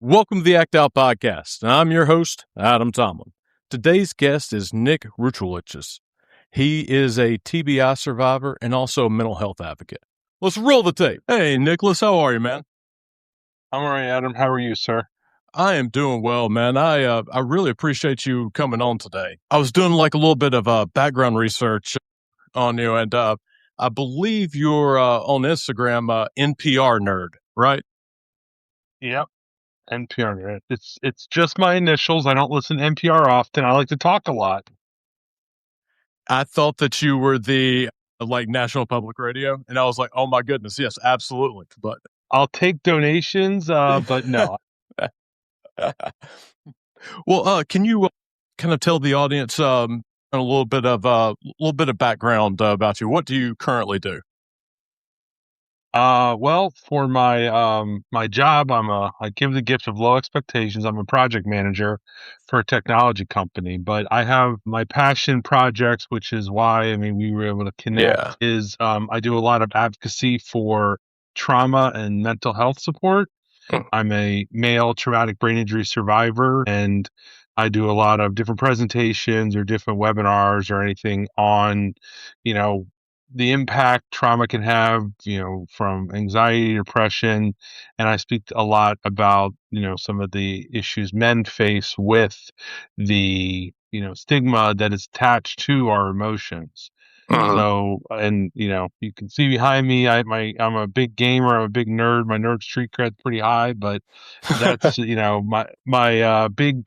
Welcome to the Act Out Podcast. I'm your host, Adam Tomlin. Today's guest is Nick Ruchlewicz. He is a TBI survivor and also a mental health advocate. Let's roll the tape. Hey, Nicholas, how are you, man? I'm all right, Adam. How are you, sir? I am doing well, man. I really appreciate you coming on today. I was doing like a little bit of background research on you, and I believe you're on Instagram, NPR nerd, right? Yep. NPR. It's just my initials. I don't listen to NPR often. I like to talk a lot. I thought that you were the like National Public Radio, and I was like, oh my goodness, yes, absolutely. But I'll take donations, but no. well, can you kind of tell the audience a little bit of background about you? What do you currently do? Well, for my job, I give the gift of low expectations. I'm a project manager for a technology company, but I have my passion projects, which is why we were able to connect. Yeah. Is I do a lot of advocacy for trauma and mental health support. I'm a male traumatic brain injury survivor, and I do a lot of different presentations or different webinars or anything on, you know, the impact trauma can have, from anxiety, depression. And I speak a lot about, some of the issues men face with the, stigma that is attached to our emotions. Mhm. So, and you can see behind me, I'm a big gamer. I'm a big nerd. My nerd street cred's pretty high, but that's my big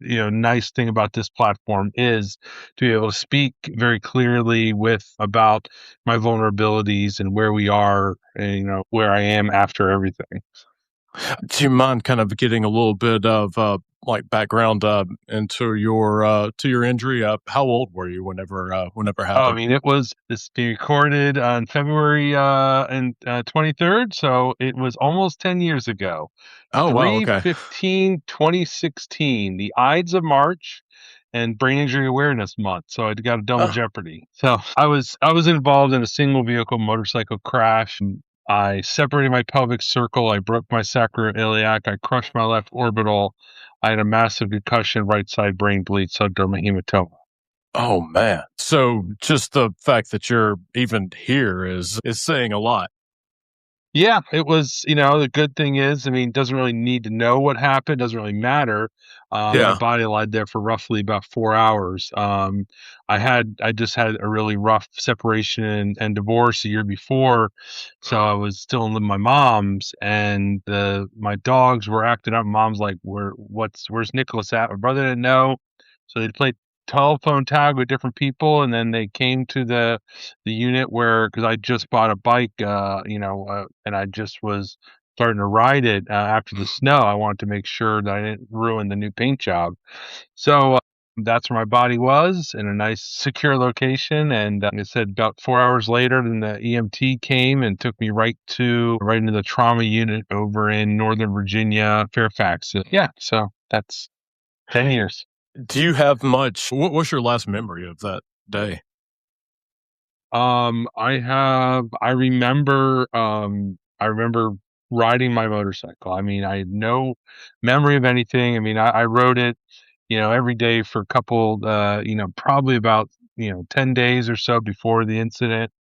the nice thing about this platform is to be able to speak very clearly about my vulnerabilities and where we are, and where I am after everything. Do you mind kind of getting a little bit of like background into your to your injury? How old were you whenever Oh, happened? this being recorded on February and 23rd, so it was almost 10 years ago. Oh wow, okay. 3/15/2016, the Ides of March and Brain Injury Awareness Month. So I got a double Oh, jeopardy. So I was involved in a single vehicle motorcycle crash. I separated my pelvic circle. I broke my sacroiliac. I crushed my left orbital. I had a massive concussion, right side brain bleed, subdermal hematoma. oh man. So just the fact that you're even here is saying a lot. Yeah, it was, the good thing is, doesn't really need to know what happened, doesn't really matter. My Yeah. body lied there for roughly about 4 hours. I just had a really rough separation and divorce a year before. So I was still in my mom's, and my dogs were acting up. Mom's like, where's Nicholas at? My brother didn't know. So they played telephone tag with different people, and then they came to the unit because I just bought a bike, and I just was starting to ride it after the snow. I wanted to make sure that I didn't ruin the new paint job. So that's where my body was, in a nice, secure location. And like I said, about 4 hours later, then the EMT came and took me right into the trauma unit over in Northern Virginia, Fairfax. Yeah, so that's 10 years. Do you have much? What's your last memory of that day? I remember riding my motorcycle. I had no memory of anything. I rode it, every day for a couple, probably about, 10 days or so before the incident.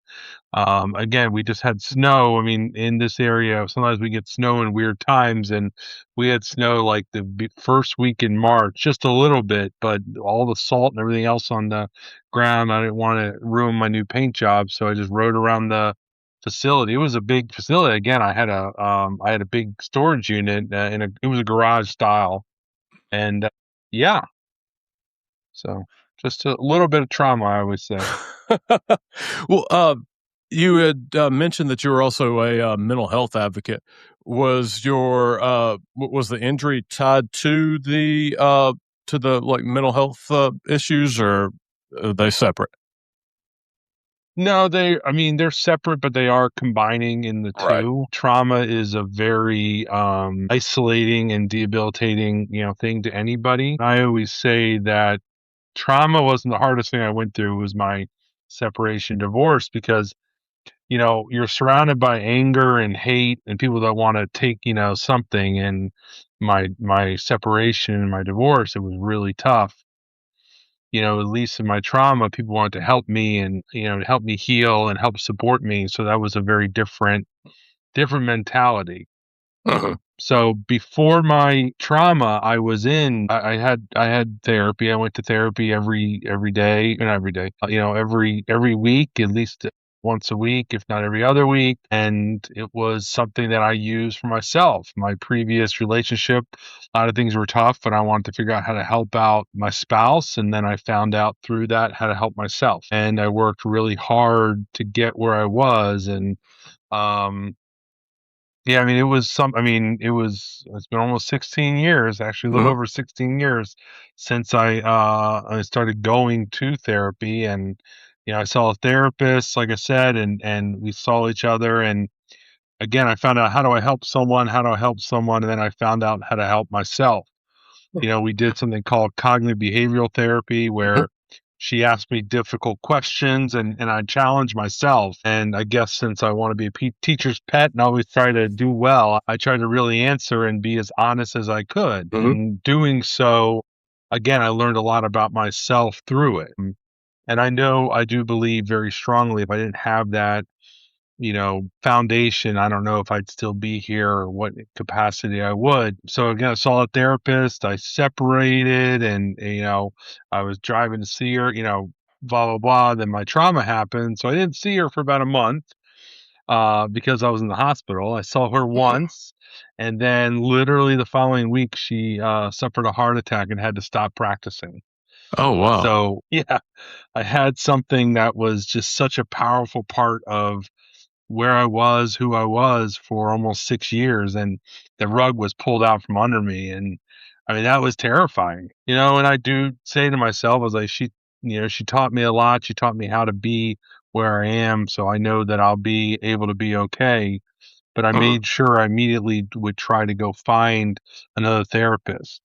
Again, we just had snow. In this area, sometimes we get snow in weird times, and we had snow like the first week in March, just a little bit, but all the salt and everything else on the ground, I didn't want to ruin my new paint job, so I just rode around the facility. It was a big facility. Again, I had a big storage unit it was a garage style, and yeah, so just a little bit of trauma, I would say. Well, you had mentioned that you were also a mental health advocate. Was your was the injury tied to the like mental health issues, or are they separate? No, they're separate, but they are combining in the Right. two. Trauma is a very isolating and debilitating, thing to anybody. I always say that trauma wasn't the hardest thing I went through. It was my separation divorce, because you're surrounded by anger and hate and people that want to take, something. And my separation and my divorce, it was really tough. At least in my trauma, people wanted to help me and, to help me heal and help support me. So that was a very different mentality. Uh-huh. So before my trauma, I had therapy. I went to therapy every day, and every day, every week, at least once a week, if not every other week. And it was something that I used for myself. My previous relationship, a lot of things were tough, but I wanted to figure out how to help out my spouse. And then I found out through that how to help myself. And I worked really hard to get where I was. And um yeah, I mean, it's been almost 16 years, actually a little Uh-huh. over 16 years since I started going to therapy. And I saw a therapist, like I said, and we saw each other. And again, I found out, how do I help someone? How do I help someone? And then I found out how to help myself. We did something called cognitive behavioral therapy, Uh-huh. where she asked me difficult questions, and I challenged myself. And I guess since I want to be a teacher's pet and always try to do well, I tried to really answer and be as honest as I could. Uh-huh. And doing so, again, I learned a lot about myself through it. And I know, I do believe very strongly, if I didn't have that, foundation, I don't know if I'd still be here or what capacity I would. So again, I saw a therapist, I separated, and, I was driving to see her, blah, blah, blah. Then my trauma happened. So I didn't see her for about a month, because I was in the hospital. I saw her once. And then literally the following week, she suffered a heart attack and had to stop practicing. Oh, wow. So yeah, I had something that was just such a powerful part of where I was, who I was for almost 6 years, and the rug was pulled out from under me. And I mean, that was terrifying, and I do say to myself, I was like, she taught me a lot. She taught me how to be where I am. So I know that I'll be able to be okay. But I Uh-huh. made sure I immediately would try to go find another therapist.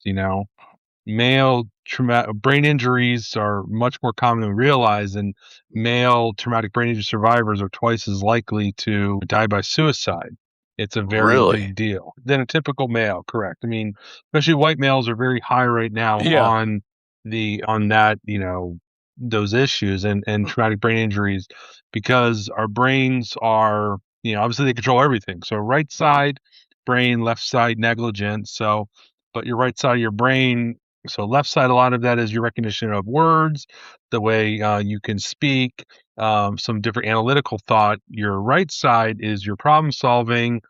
Male traumatic brain injuries are much more common than we realize, and male traumatic brain injury survivors are twice as likely to die by suicide. It's a very Really? big deal than a typical male, correct? I mean, especially white males are very high right now Yeah. on that, those issues and traumatic brain injuries, because our brains are, obviously they control everything. So right side brain, left side negligence. So, but your right side of your brain, so left side, a lot of that is your recognition of words, the way you can speak, some different analytical thought. Your right side is your problem solving,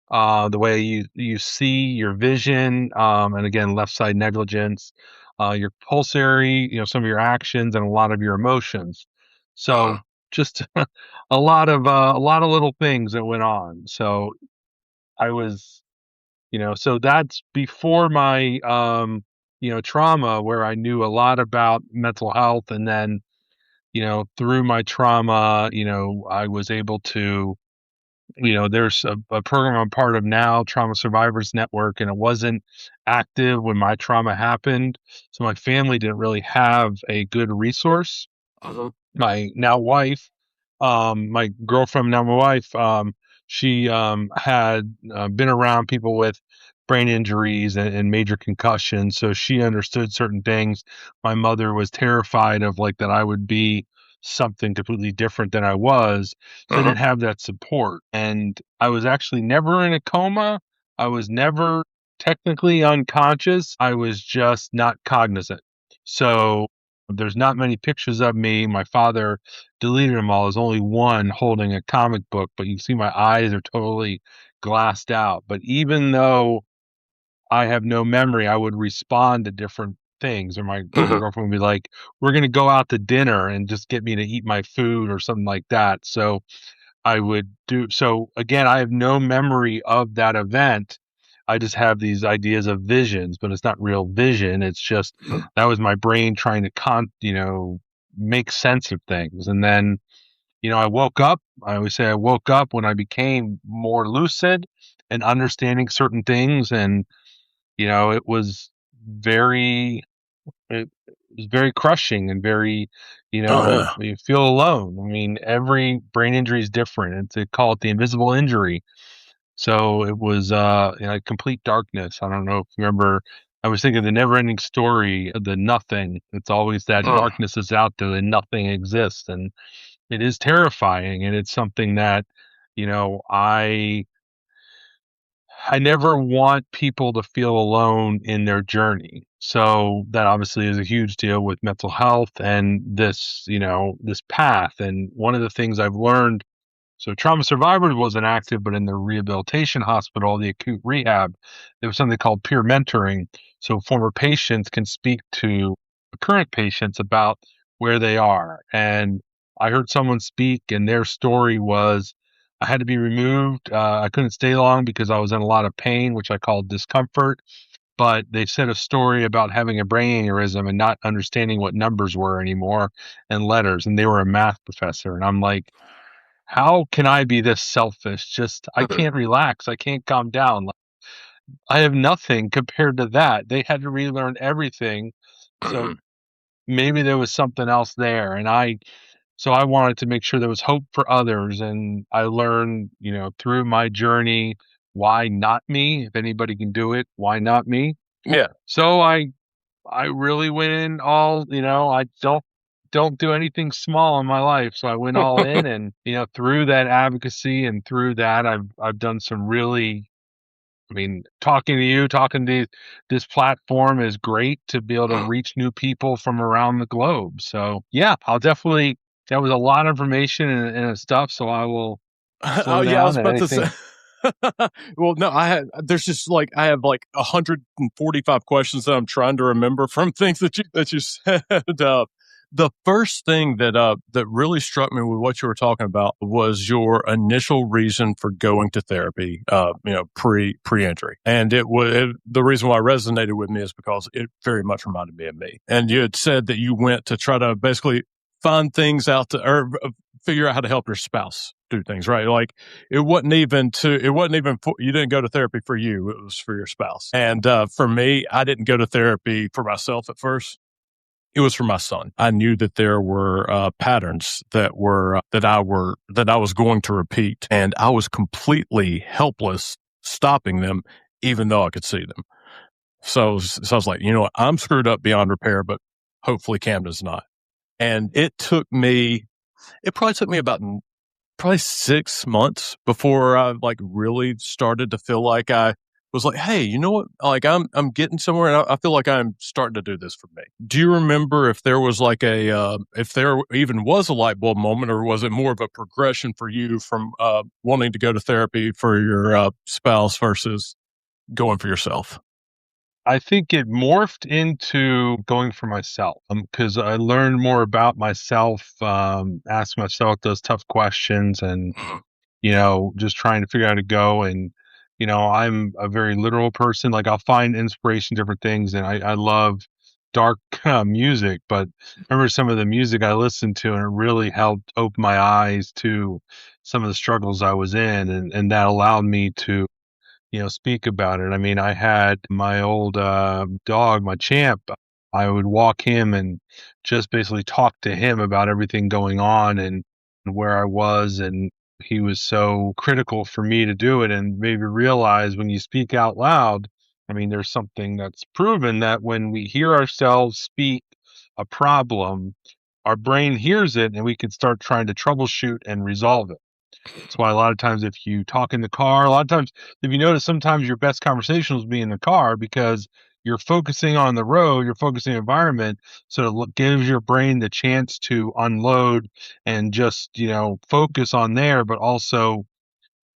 the way you see, your vision, and again, left side negligence, your pulsary, some of your actions and a lot of your emotions. So Uh-huh. just a lot of little things that went on. So I was so that's before my trauma, where I knew a lot about mental health. And then through my trauma, I was able to, there's a program I'm part of now, Trauma Survivors Network, and it wasn't active when my trauma happened, so my family didn't really have a good resource. Uh-huh. My now wife, my girlfriend, now my wife, she had been around people with brain injuries and major concussions, so she understood certain things. My mother was terrified of, like, that I would be something completely different than I was, so I Uh-huh. didn't have that support. And I was actually never in a coma. I was never technically unconscious. I was just not cognizant. So there's not many pictures of me. My father deleted them all. There's only one holding a comic book, but you see my eyes are totally glassed out. But even though I have no memory, I would respond to different things. Or my Uh-huh. girlfriend would be like, "We're gonna go out to dinner," and just get me to eat my food or something like that. So I would do so. Again, I have no memory of that event. I just have these ideas of visions, but it's not real vision. It's just that was my brain trying to make sense of things. And then, I woke up. I always say I woke up when I became more lucid and understanding certain things. And, it was very, was very crushing and very, Oh yeah. you feel alone. I mean, every brain injury is different. And they call it the invisible injury. So it was complete darkness. I don't know if you remember. I was thinking the never ending story of the nothing. It's always that Mm. darkness is out there and nothing exists. And it is terrifying. And it's something that, you know, I never want people to feel alone in their journey. So that obviously is a huge deal with mental health and this, this path. And one of the things I've learned, so trauma survivors wasn't active, but in the rehabilitation hospital, the acute rehab, there was something called peer mentoring. So former patients can speak to current patients about where they are. And I heard someone speak, and their story was, I had to be removed. I couldn't stay long because I was in a lot of pain, which I called discomfort. But they said a story about having a brain aneurysm and not understanding what numbers were anymore and letters. And they were a math professor. And I'm like, how can I be this selfish? Just, I can't relax. I can't calm down. Like, I have nothing compared to that. They had to relearn everything. So maybe there was something else there. So I wanted to make sure there was hope for others. And I learned, through my journey, why not me? If anybody can do it, why not me? Yeah. So I really went in all, I don't do anything small in my life. So I went all in, and, through that advocacy and through that, I've done some really, I mean, talking to you, talking to this platform is great to be able to reach new people from around the globe. So yeah, I'll definitely, that was a lot of information and stuff. So I will Oh slow yeah, I was down and about to say. anything. Well, no, there's just like I have like 145 questions that I'm trying to remember from things that you said. The first thing that really struck me with what you were talking about was your initial reason for going to therapy. Pre injury, and the reason why it resonated with me is because it very much reminded me of me. And you had said that you went to try to basically find things out to or figure out how to help your spouse do things, right? Like it wasn't even for, you didn't go to therapy for you, it was for your spouse. And for me, I didn't go to therapy for myself at first. It was for my son. I knew that there were patterns that I was going to repeat, and I was completely helpless stopping them, even though I could see them. So I was like, you know what, I'm screwed up beyond repair, but hopefully Camden's not. And it probably took me about probably 6 months before I like really started to feel like I was like, hey, you know what? Like I'm getting somewhere, and I feel like I'm starting to do this for me. Do you remember if there was like if there even was a light bulb moment, or was it more of a progression for you from wanting to go to therapy for your spouse versus going for yourself? I think it morphed into going for myself, because I learned more about myself, asked myself those tough questions, and just trying to figure out how to go. And I'm a very literal person. Like, I'll find inspiration, different things, and I love dark music. But I remember some of the music I listened to, and it really helped open my eyes to some of the struggles I was in, and that allowed me to speak about it. I mean, I had my old dog, my champ. I would walk him and just basically talk to him about everything going on and where I was. And he was so critical for me to do it, and maybe realize when you speak out loud, I mean, there's something that's proven that when we hear ourselves speak a problem, our brain hears it, and we can start trying to troubleshoot and resolve it. That's why a lot of times if you talk in the car, a lot of times, if you notice, sometimes your best conversations will be in the car because you're focusing on the road, you're focusing on the environment. So it gives your brain the chance to unload and just, focus on there, but also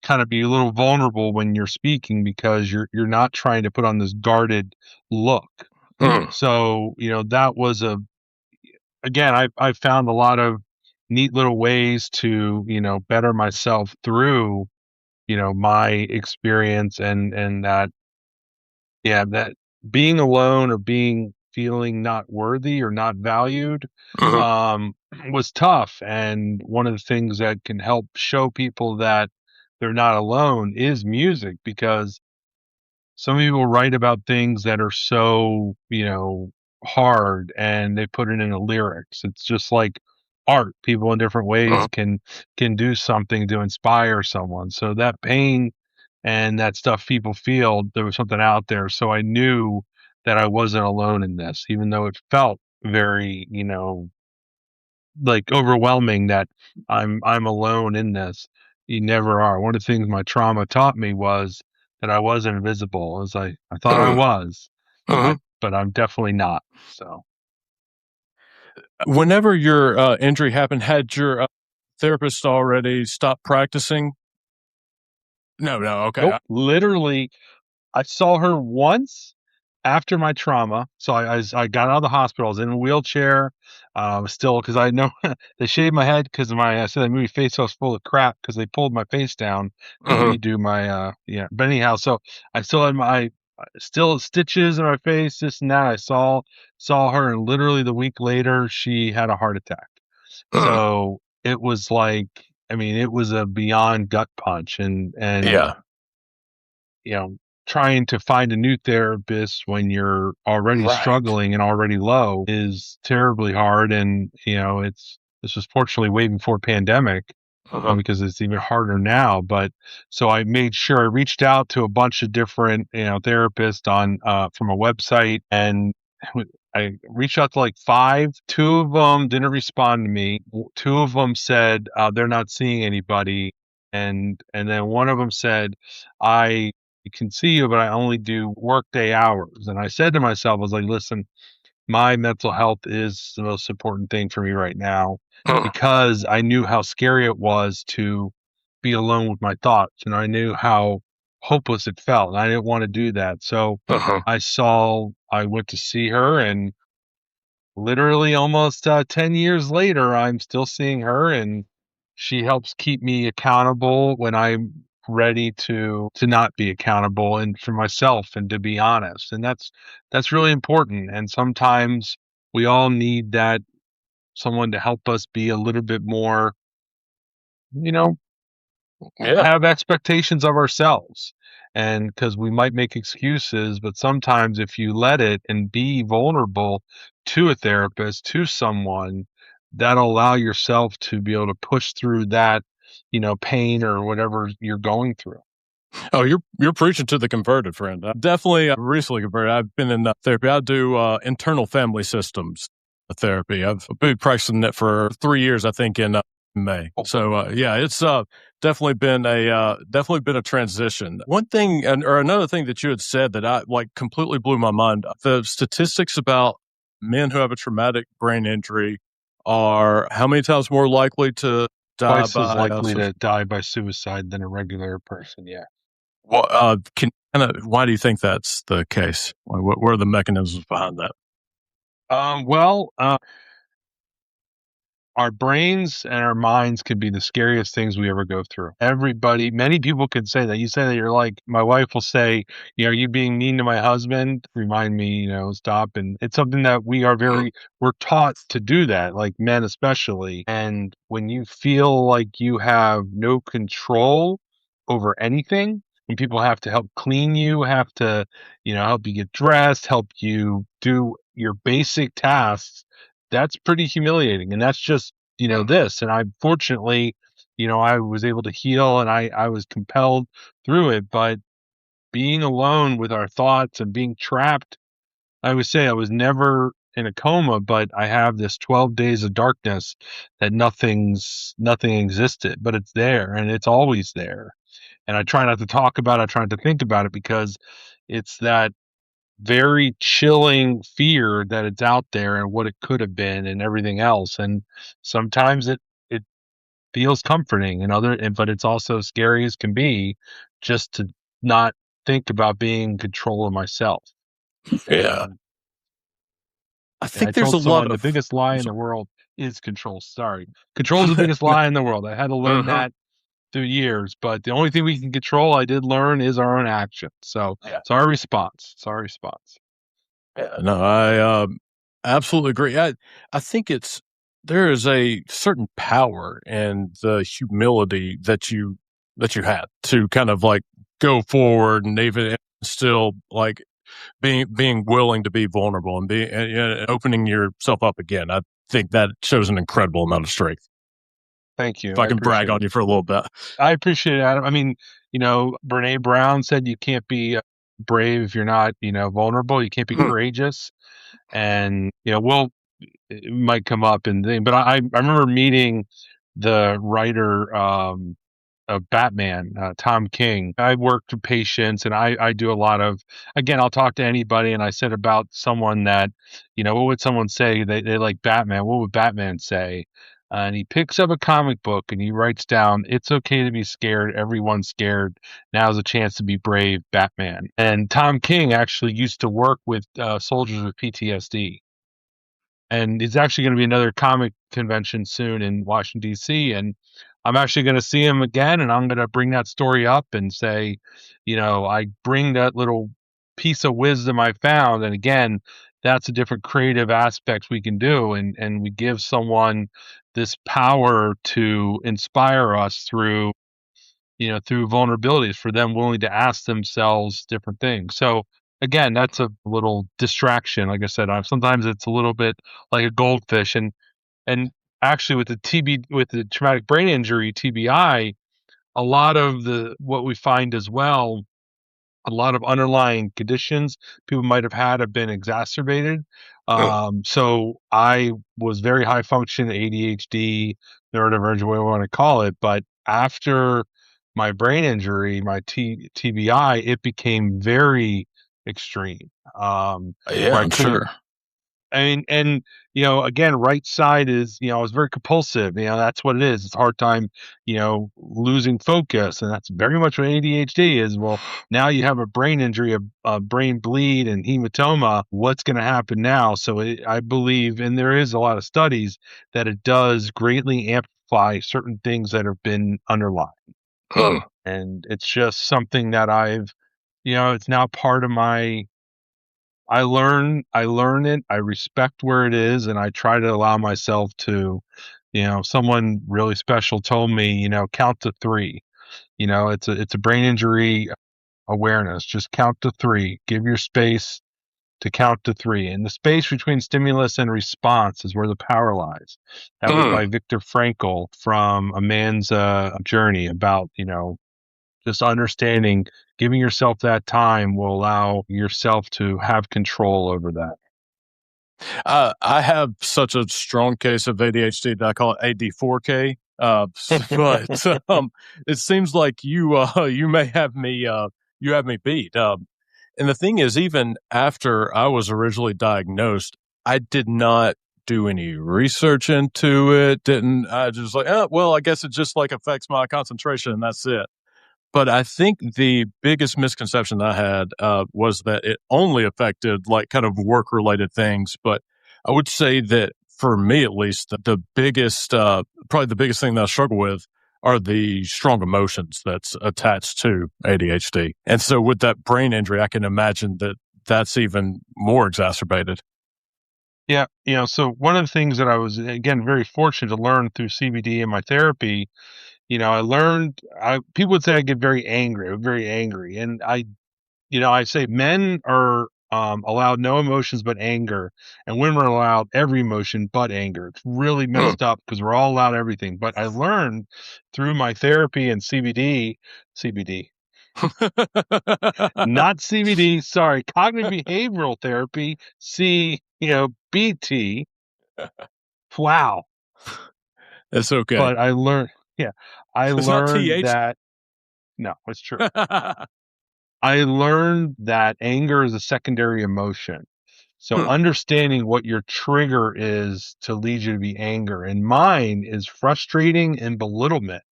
kind of be a little vulnerable when you're speaking because you're not trying to put on this guarded look. Hmm. So, that was again, I found a lot of neat little ways to, better myself through, my experience, and that, yeah, that being alone or feeling not worthy or not valued, Hmm. um, was tough. And one of the things that can help show people that they're not alone is music, because some people write about things that are so, hard and they put it into lyrics. It's just like art. People in different ways Uh-huh. can do something to inspire someone. So that pain and that stuff people feel, there was something out there. So I knew that I wasn't alone in this, even though it felt very, like overwhelming that I'm alone in this. You never are. One of the things my trauma taught me was that I wasn't invisible, as I thought I Uh-huh. was, Uh-huh. but I'm definitely not. So Whenever your injury happened, had your therapist already stopped practicing? No, no. Okay. nope, literally I saw her once after my trauma. So I got out of the hospital. I was in a wheelchair. Still, because I know they shaved my head because I said that movie Face Off was full of crap because they pulled my face down to Uh-huh. redo my, yeah. But anyhow, so I still had my, still stitches in my face, this and that. I saw her, and literally the week later, she had a heart attack. Uh-huh. So it was like, I mean, it was a beyond gut punch, and Yeah. you know, trying to find a new therapist when you're already Right. struggling and already low is terribly hard. And, this was fortunately way before pandemic, Uh-huh. because it's even harder now. But so I made sure I reached out to a bunch of different, therapists on, from a website, and I reached out to like five. Two of them didn't respond to me. Two of them said, they're not seeing anybody. And then one of them said, I can see you, but I only do workday hours. And I said to myself, I was like, listen, my mental health is the most important thing for me right now, Uh-huh. because I knew how scary it was to be alone with my thoughts. And I knew how hopeless it felt. And I didn't want to do that. So Uh-huh. I went to see her, and literally almost 10 years later, I'm still seeing her, and she helps keep me accountable when I'm ready to not be accountable, and for myself, and to be honest. And that's really important. And sometimes we all need that, someone to help us be a little bit more, you know, Yeah. have expectations of ourselves. And because we might make excuses, but sometimes if you let it and be vulnerable to a therapist, to someone, that'll allow yourself to be able to push through that, pain or whatever you're going through. Oh, you're preaching to the converted, friend. Definitely recently converted. I've been in therapy. I do internal family systems therapy. I've been practicing that for 3 years, I think, in May. So yeah, it's definitely been a transition. One thing, or another thing that you had said that I like completely blew my mind. The statistics about men who have a traumatic brain injury are how many times more likely to die Twice as by likely to die by suicide than a regular person. Yeah. well, can why do you think that's the case? What are the mechanisms behind that? Well, our brains and our minds could be the scariest things we ever go through. Many people could say that. You say that you're like, my wife will say, are you being mean to my husband? Remind me, stop. And it's something that we're taught to do that, like men especially. And when you feel like you have no control over anything, when people have to help clean you, have to, help you get dressed, help you do your basic tasks, that's pretty humiliating. And that's just, this. And I fortunately, I was able to heal, and I was compelled through it. But being alone with our thoughts and being trapped, I would say I was never in a coma, but I have this 12 days of darkness that nothing existed, but it's there, and it's always there. And I try not to talk about it, I try not to think about it, because it's that very chilling fear that it's out there and what it could have been and everything else. And sometimes it feels comforting, but it's also scary as can be, just to not think about being in control of myself. Yeah, And I I think there's a told lot someone the of. biggest lie in the world is control. Sorry. Control is the biggest lie in the world. I had to learn Uh-huh. that through years, but the only thing we can control, I did learn, is our own action. So Yeah, it's our response. It's our response. yeah. No, I absolutely agree. I think there is a certain power in the humility that you had to kind of like go forward and even still like. being willing to be vulnerable and opening yourself up again. I think that shows an incredible amount of strength. Thank you. If I I can brag appreciate on it. you for a little bit. I appreciate it, Adam. I mean, Brene Brown said you can't be brave if you're not, vulnerable. You can't be courageous. And, it might come up and thing, but I remember meeting the writer, of Batman, Tom King. I worked with patients and I do a lot of, again, I'll talk to anybody and I said about someone that, what would someone say? They like Batman. What would Batman say? And he picks up a comic book and he writes down, "It's okay to be scared. Everyone's scared. Now's a chance to be brave, Batman." And Tom King actually used to work with soldiers with PTSD. And it's actually going to be another comic convention soon in Washington D.C. And I'm actually going to see him again, and I'm going to bring that story up and say, I bring that little piece of wisdom I found, and again, that's a different creative aspects we can do, and we give someone this power to inspire us through vulnerabilities for them willing to ask themselves different things. So again, that's a little distraction. Like I said, sometimes it's a little bit like a goldfish, and actually with the traumatic brain injury (TBI), a lot of the what we find as well, a lot of underlying conditions people might have been exacerbated. So I was very high function ADHD, neurodivergent, whatever you want to call it. But after my brain injury, my TBI, it became very extreme. Yeah, Where I I'm couldn't, sure. I mean, and again, right side is, I was very compulsive. That's what it is. It's a hard time, losing focus, and that's very much what ADHD is. Well, now you have a brain injury, a brain bleed, and hematoma. What's going to happen now? So I believe, and there is a lot of studies that it does greatly amplify certain things that have been underlying, and it's just something that it's now part of my I learn it, I respect where it is, and I try to allow myself to, someone really special told me, count to three. It's a brain injury awareness. Just count to three. Give your space to count to three. And the space between stimulus and response is where the power lies. That was by Viktor Frankl from A Man's Journey about, just understanding, giving yourself that time will allow yourself to have control over that. I have such a strong case of ADHD that I call it AD4K. But it seems like you may have me you have me beat. And the thing is, even after I was originally diagnosed, I did not do any research into it. Didn't I just like, oh, well, I guess it just like affects my concentration and that's it. But I think the biggest misconception I had was that it only affected like kind of work related things. But I would say that for me, at least, the biggest, probably the biggest thing that I struggle with are the strong emotions that's attached to ADHD. And so with that brain injury, I can imagine that that's even more exacerbated. Yeah, so one of the things that I was, again, very fortunate to learn through CBD and my therapy, I learned, people would say I get very angry. I'm very angry. And I say men are allowed no emotions but anger, and women are allowed every emotion but anger. It's really messed up because we're all allowed everything. But I learned through my therapy and CBD, not CBD, sorry, cognitive behavioral therapy, BT. Wow. It's okay. But I learned, yeah, I It's not learned TH. that, no, it's true. I learned that anger is a secondary emotion. So understanding what your trigger is to lead you to be anger. And mine is frustrating and belittlement.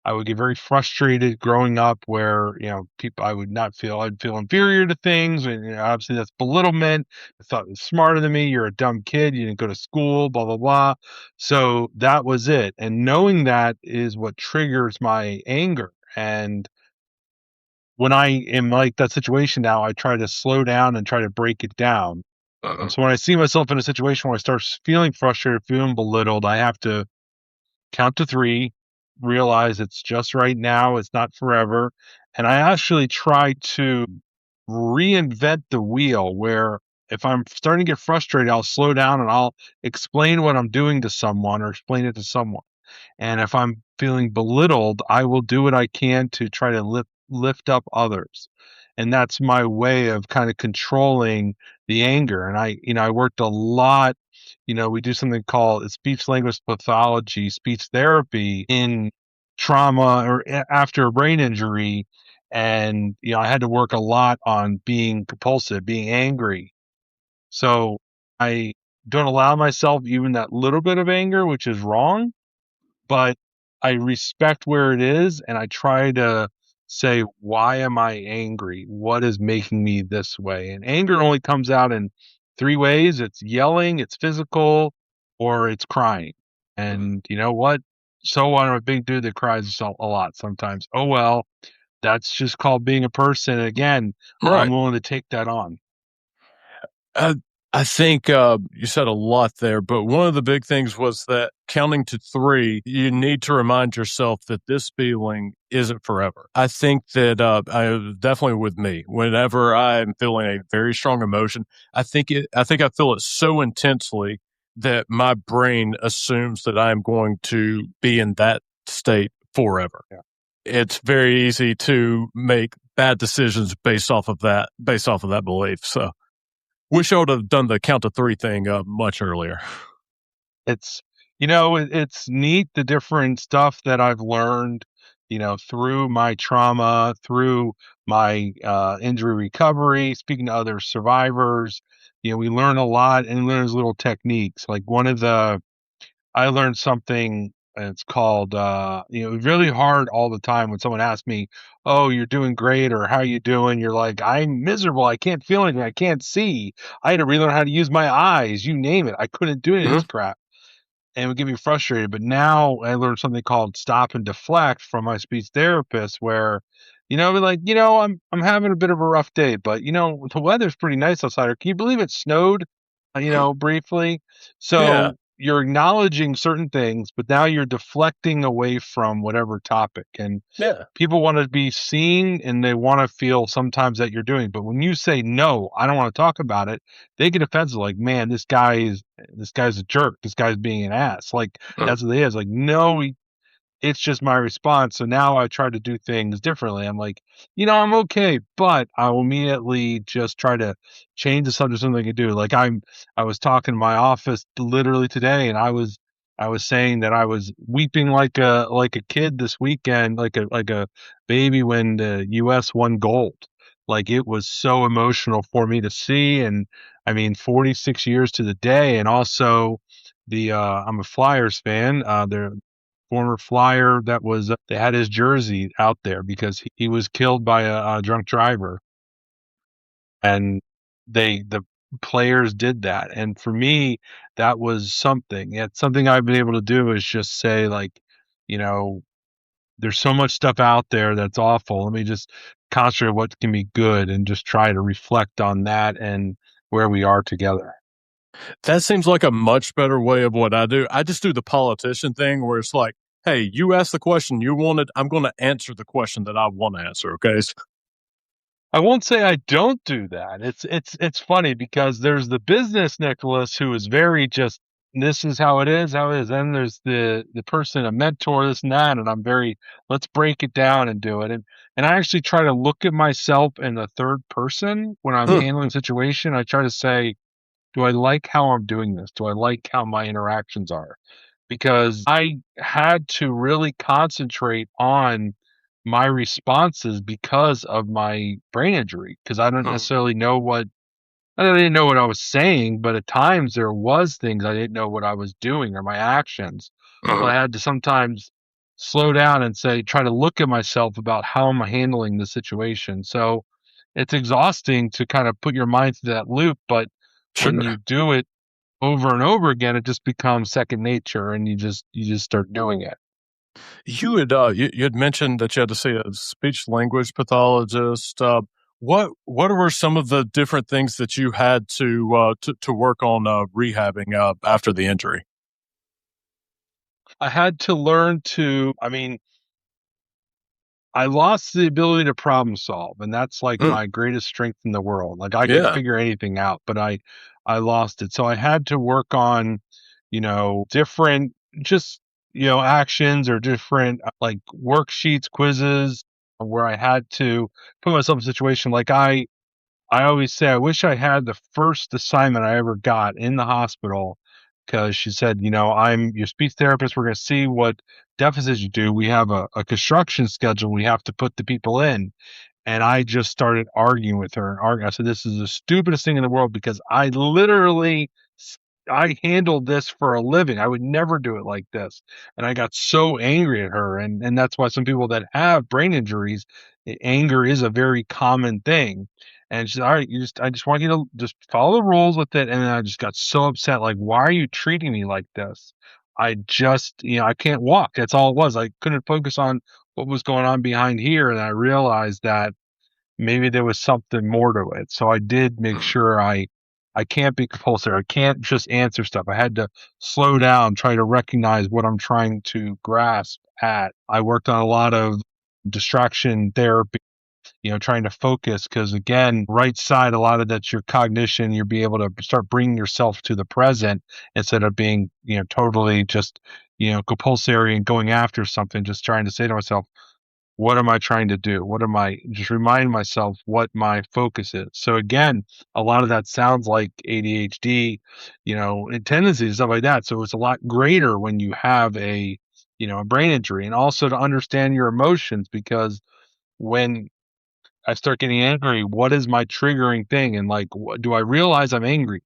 I would get very frustrated growing up where, people I would not feel I'd feel inferior to things. And obviously that's belittlement. I thought it was smarter than me. You're a dumb kid. You didn't go to school, blah, blah, blah. So that was it. And knowing that is what triggers my anger. And when I am like that situation now, I try to slow down and try to break it down. And so when I see myself in a situation where I start feeling frustrated, feeling belittled, I have to count to three, realize it's just right now, it's not forever. And I actually try to reinvent the wheel where if I'm starting to get frustrated, I'll slow down and I'll explain what I'm doing to someone or explain it to someone. And if I'm feeling belittled, I will do what I can to try to lift up others. And that's my way of kind of controlling the anger. And I worked a lot. We do something called speech language pathology, speech therapy in trauma or after a brain injury. And, I had to work a lot on being compulsive, being angry. So I don't allow myself even that little bit of anger, which is wrong, but I respect where it is and I try to say, why am I angry? What is making me this way? And anger only comes out in three ways. It's yelling, it's physical, or it's crying. And you know what? So I'm a big dude that cries a lot sometimes. Oh well, that's just called being a person. And again, I'm Right. willing to take that on. Uh, I think you said a lot there, but one of the big things was that counting to three, you need to remind yourself that this feeling isn't forever. I think that definitely with me, whenever I'm feeling a very strong emotion, I think I feel it so intensely that my brain assumes that I'm going to be in that state forever. Yeah. It's very easy to make bad decisions based off of that belief. So wish I would have done the count to three thing much earlier. It's it's neat the different stuff that I've learned, through my trauma, through my injury recovery, speaking to other survivors. We learn a lot and learn those little techniques. Like I learned something. It's called, it's really hard all the time when someone asks me, "Oh, you're doing great," or "How you doing?" You're like, "I'm miserable. I can't feel anything. I can't see. I had to relearn how to use my eyes. You name it. I couldn't do any of this Mhm. crap." And it would get me frustrated. But now I learned something called stop and deflect from my speech therapist, where, like, I'm having a bit of a rough day, but the weather's pretty nice outside. Or can you believe it snowed? Briefly. Yeah, So you're acknowledging certain things, but now you're deflecting away from whatever topic. And yeah, people want to be seen and they want to feel sometimes that you're doing. But when you say no, I don't want to talk about it, they get offensive. Like, man, this guy's a jerk. This guy's being an ass. Like mm, that's what it is. Like, no, it's just my response. So now I try to do things differently. I'm like, I'm okay, but I will immediately just try to change the subject, something I can do. Like I was talking in my office literally today, and I was saying that I was weeping like a kid this weekend, like a baby when the U.S. won gold. Like it was so emotional for me to see, and I mean, 46 years to the day, and also I'm a Flyers fan. They're former Flyer that was they had his jersey out there because he was killed by a drunk driver, and the players did that. And for me, that was something. It's something I've been able to do is just say like, you know, there's so much stuff out there that's awful. Let me just concentrate on what can be good and just try to reflect on that and where we are together. that seems like a much better way of what I do. I just do the politician thing where it's like, hey, you asked the question you wanted. I'm going to answer the question that I want to answer. Okay. I won't say I don't do that. It's funny because there's the business Nicholas who is very just this is how it is, how it is. Then there's the person, a mentor, this and that, and I'm very let's break it down and do it. And I actually try to look at myself in the third person when I'm Hmm, handling a situation. I try to say, do I like how I'm doing this? Do I like how my interactions are? Because I had to really concentrate on my responses because of my brain injury. Because I don't hmm, necessarily know I didn't know what I was saying, but at times there was things I didn't know what I was doing or my actions. So hmm. I had to sometimes slow down and say, try to look at myself about how am I handling the situation. So it's exhausting to kind of put your mind through that loop, but when Sure. you do it over and over again, it just becomes second nature and you just start doing it. You had mentioned that you had to see a speech language pathologist. What were some of the different things that you had to work on rehabbing after the injury? I had to learn to, I mean, I lost the ability to problem solve, and that's like Mm, my greatest strength in the world. Like I could yeah. figure anything out, but I lost it. So I had to work on, different just, actions or different like worksheets, quizzes where I had to put myself in a situation like I always say I wish I had the first assignment I ever got in the hospital because she said, I'm your speech therapist. We're going to see what deficits you do. We have a construction schedule we have to put the people in. And I just started arguing with her and arguing. I said, "This is the stupidest thing in the world because I handled this for a living. I would never do it like this." And I got so angry at her. And that's why some people that have brain injuries, anger is a very common thing. And she said, "All right, I just want you to just follow the rules with it." And then I just got so upset. Like, why are you treating me like this? I just, I can't walk. That's all it was. I couldn't focus on what was going on behind here. And I realized that maybe there was something more to it. So I did make sure I can't be compulsive. I can't just answer stuff. I had to slow down, try to recognize what I'm trying to grasp at. I worked on a lot of distraction therapy, trying to focus because again, right side, a lot of that's your cognition. You'll be able to start bringing yourself to the present instead of being, totally just, compulsory and going after something, just trying to say to myself, what am I trying to do? What am I just remind myself what my focus is? So again, a lot of that sounds like ADHD, and tendencies and stuff like that. So it's a lot greater when you have a brain injury and also to understand your emotions because when I start getting angry, what is my triggering thing? And like, do I realize I'm angry?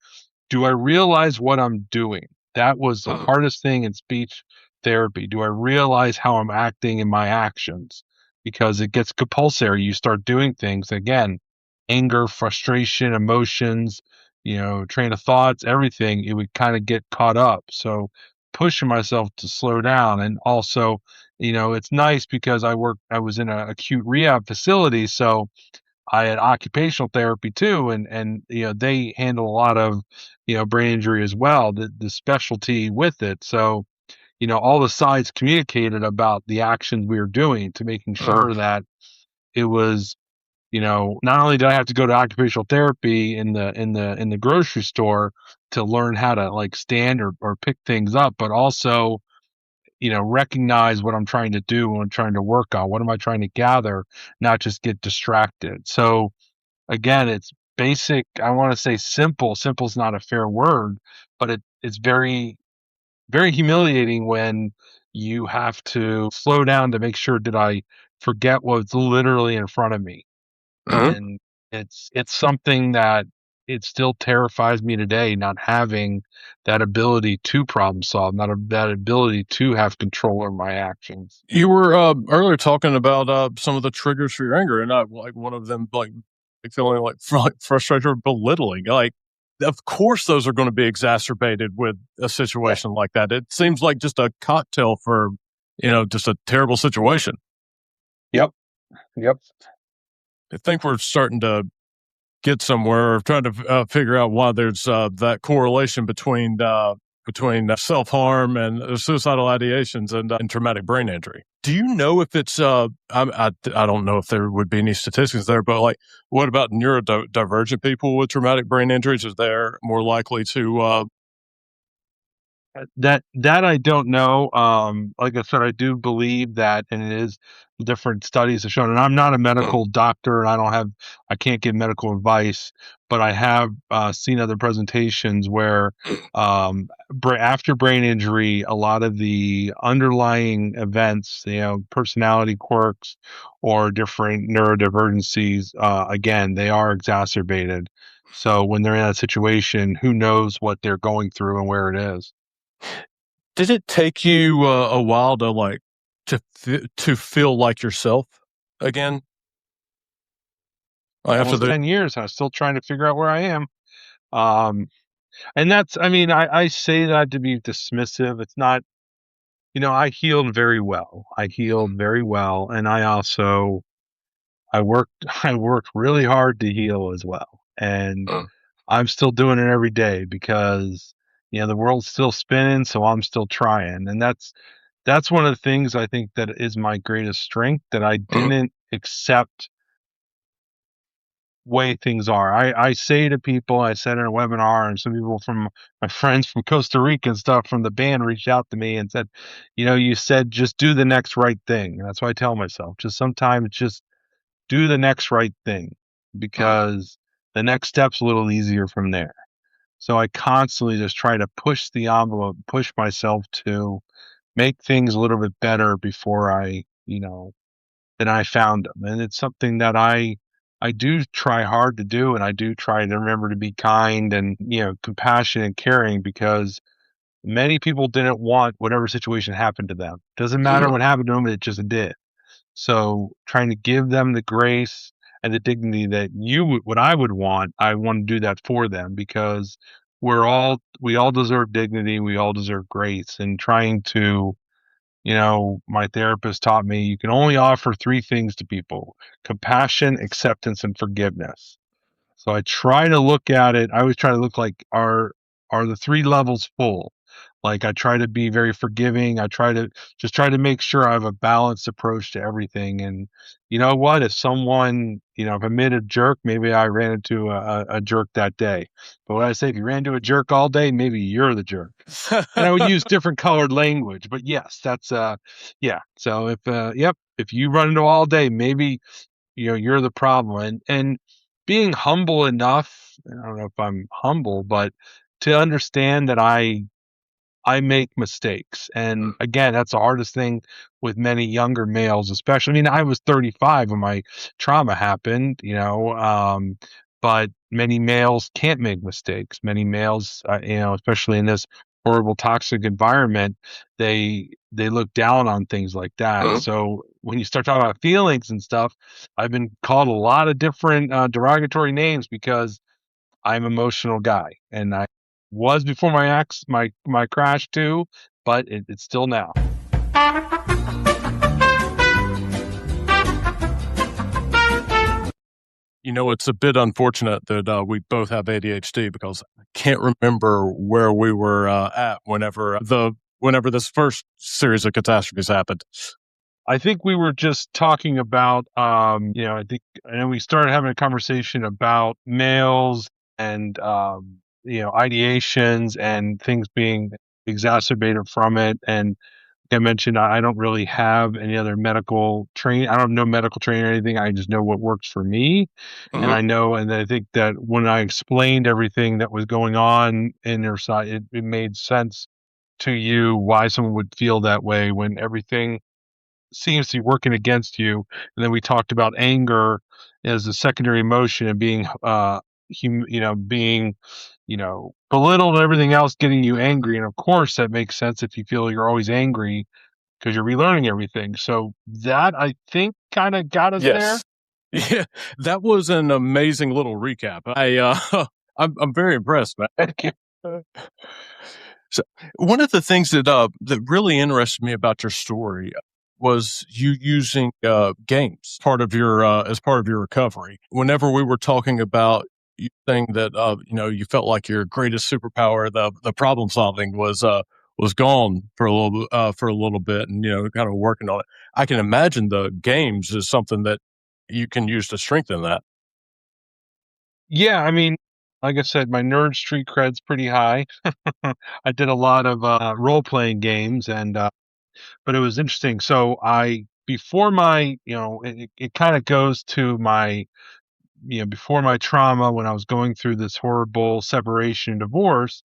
Do I realize what I'm doing? That was the hardest thing in speech therapy. Do I realize how I'm acting in my actions? Because it gets compulsory. You start doing things again, anger, frustration, emotions, train of thoughts, everything, it would kind of get caught up. So pushing myself to slow down and also, it's nice because I was in an acute rehab facility. So I had occupational therapy too, and they handle a lot of brain injury as well. The specialty with it, so all the sides communicated about the actions we were doing to making sure that it was not only did I have to go to occupational therapy in the grocery store to learn how to like stand or pick things up, but also recognize what I'm trying to do, what I'm trying to work on, what am I trying to gather, not just get distracted. So again, it's basic. I want to say simple. Simple is not a fair word, but it's very, very humiliating when you have to slow down to make sure did I forget what's literally in front of me. Mhm. And it's something that it still terrifies me today, not having that ability to problem solve, not that ability to have control over my actions. You were earlier talking about some of the triggers for your anger, and like one of them, like feeling like frustrated or belittling. Like, of course, those are going to be exacerbated with a Yeah. situation like that. It seems like just a cocktail for just a terrible situation. Yep. Yep. I think we're starting to get somewhere or trying to figure out why there's that correlation between self harm and suicidal ideations and traumatic brain injury. Do you know if it's I don't know if there would be any statistics there, but like what about neurodivergent people with traumatic brain injuries? Is they're more likely to That I don't know. Like I said, I do believe that, and it is different studies have shown. And I'm not a medical doctor, and I can't give medical advice, but I have seen other presentations where after brain injury, a lot of the underlying events, personality quirks or different neurodivergencies, again, they are exacerbated. So when they're in that situation, who knows what they're going through and where it is. did it take you a while to like to feel like yourself again? Like after Almost the 10 years. I'm still trying to figure out where I am. Um, and that's, I mean, I say that to be dismissive. It's not, I healed very well. I healed very well. And I worked, I worked really hard to heal as well. And I'm still doing it every day because, the world's still spinning. So I'm still trying. And that's one of the things I think that is my greatest strength, that I didn't accept way things are. I say to people, I said in a webinar, and some people from my friends from Costa Rica and stuff from the band reached out to me and said, you said just do the next right thing. And that's what I tell myself. Just sometimes just do the next right thing, because the next step's a little easier from there. So I constantly just try to push the envelope, push myself to make things a little bit better before than I found them. And it's something that I do try hard to do, and I do try to remember to be kind and, compassionate and caring, because many people didn't want whatever situation happened to them. Doesn't matter what happened to them, it just did. So trying to give them the grace and the dignity that what I would want, I want to do that for them, because we all deserve dignity. We all deserve grace, and trying to, my therapist taught me you can only offer three things to people: compassion, acceptance, and forgiveness. So I try to look at it. I always try to look like, are the three levels full? Like, I try to be very forgiving. I try to make sure I have a balanced approach to everything. And you know what? If someone, if I made a jerk, maybe I ran into a jerk that day. But what I say, if you ran into a jerk all day, maybe you're the jerk. And I would use different colored language, but yes, that's yeah. So if you run into all day, maybe you're the problem. And being humble enough, I don't know if I'm humble, but to understand that I make mistakes. And again, that's the hardest thing with many younger males, especially. I mean, I was 35 when my trauma happened, but many males can't make mistakes. Many males, especially in this horrible toxic environment, they look down on things like that. So when you start talking about feelings and stuff, I've been called a lot of different derogatory names, because I'm an emotional guy, and I was before my crash too, but it's still now. It's a bit unfortunate that we both have ADHD, because I can't remember where we were at whenever this first series of catastrophes happened. I think we were just talking about, I know we started having a conversation about males and, ideations and things being exacerbated from it. And like I mentioned, I don't really have any other medical training. I don't have no medical training or anything. I just know what works for me. And I think that when I explained everything that was going on in your side, it made sense to you why someone would feel that way when everything seems to be working against you. And then we talked about anger as a secondary emotion, and being being belittled and everything else getting you angry. And of course that makes sense if you feel you're always angry, because you're relearning everything. So that, I think, kind of got us there. Yes. Yeah, that was an amazing little recap. I'm very impressed, man. Thank you. So one of the things that really interested me about your story was you using games as part of your recovery. Whenever we were talking about you saying that you felt like your greatest superpower, the problem solving, was gone for a little bit, and kind of working on it. I can imagine the games is something that you can use to strengthen that. Yeah, I mean, like I said, my nerd street cred's pretty high. I did a lot of role playing games, and but it was interesting. So I before my it kind of goes to my before my trauma, when I was going through this horrible separation and divorce,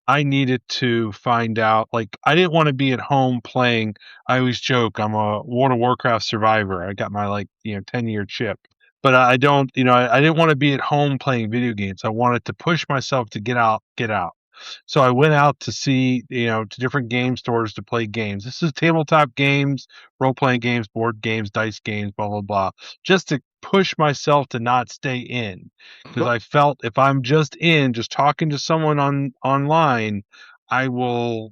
I needed to find out, like, I didn't want to be at home playing. I always joke, I'm a World of Warcraft survivor. I got my, 10-year chip. But I don't, I didn't want to be at home playing video games. I wanted to push myself to get out, get out. So I went out to see, to different game stores to play games. This is tabletop games, role playing games, board games, dice games, blah, blah, blah, just to push myself to not stay in. Because I felt if I'm just just talking to someone online, I will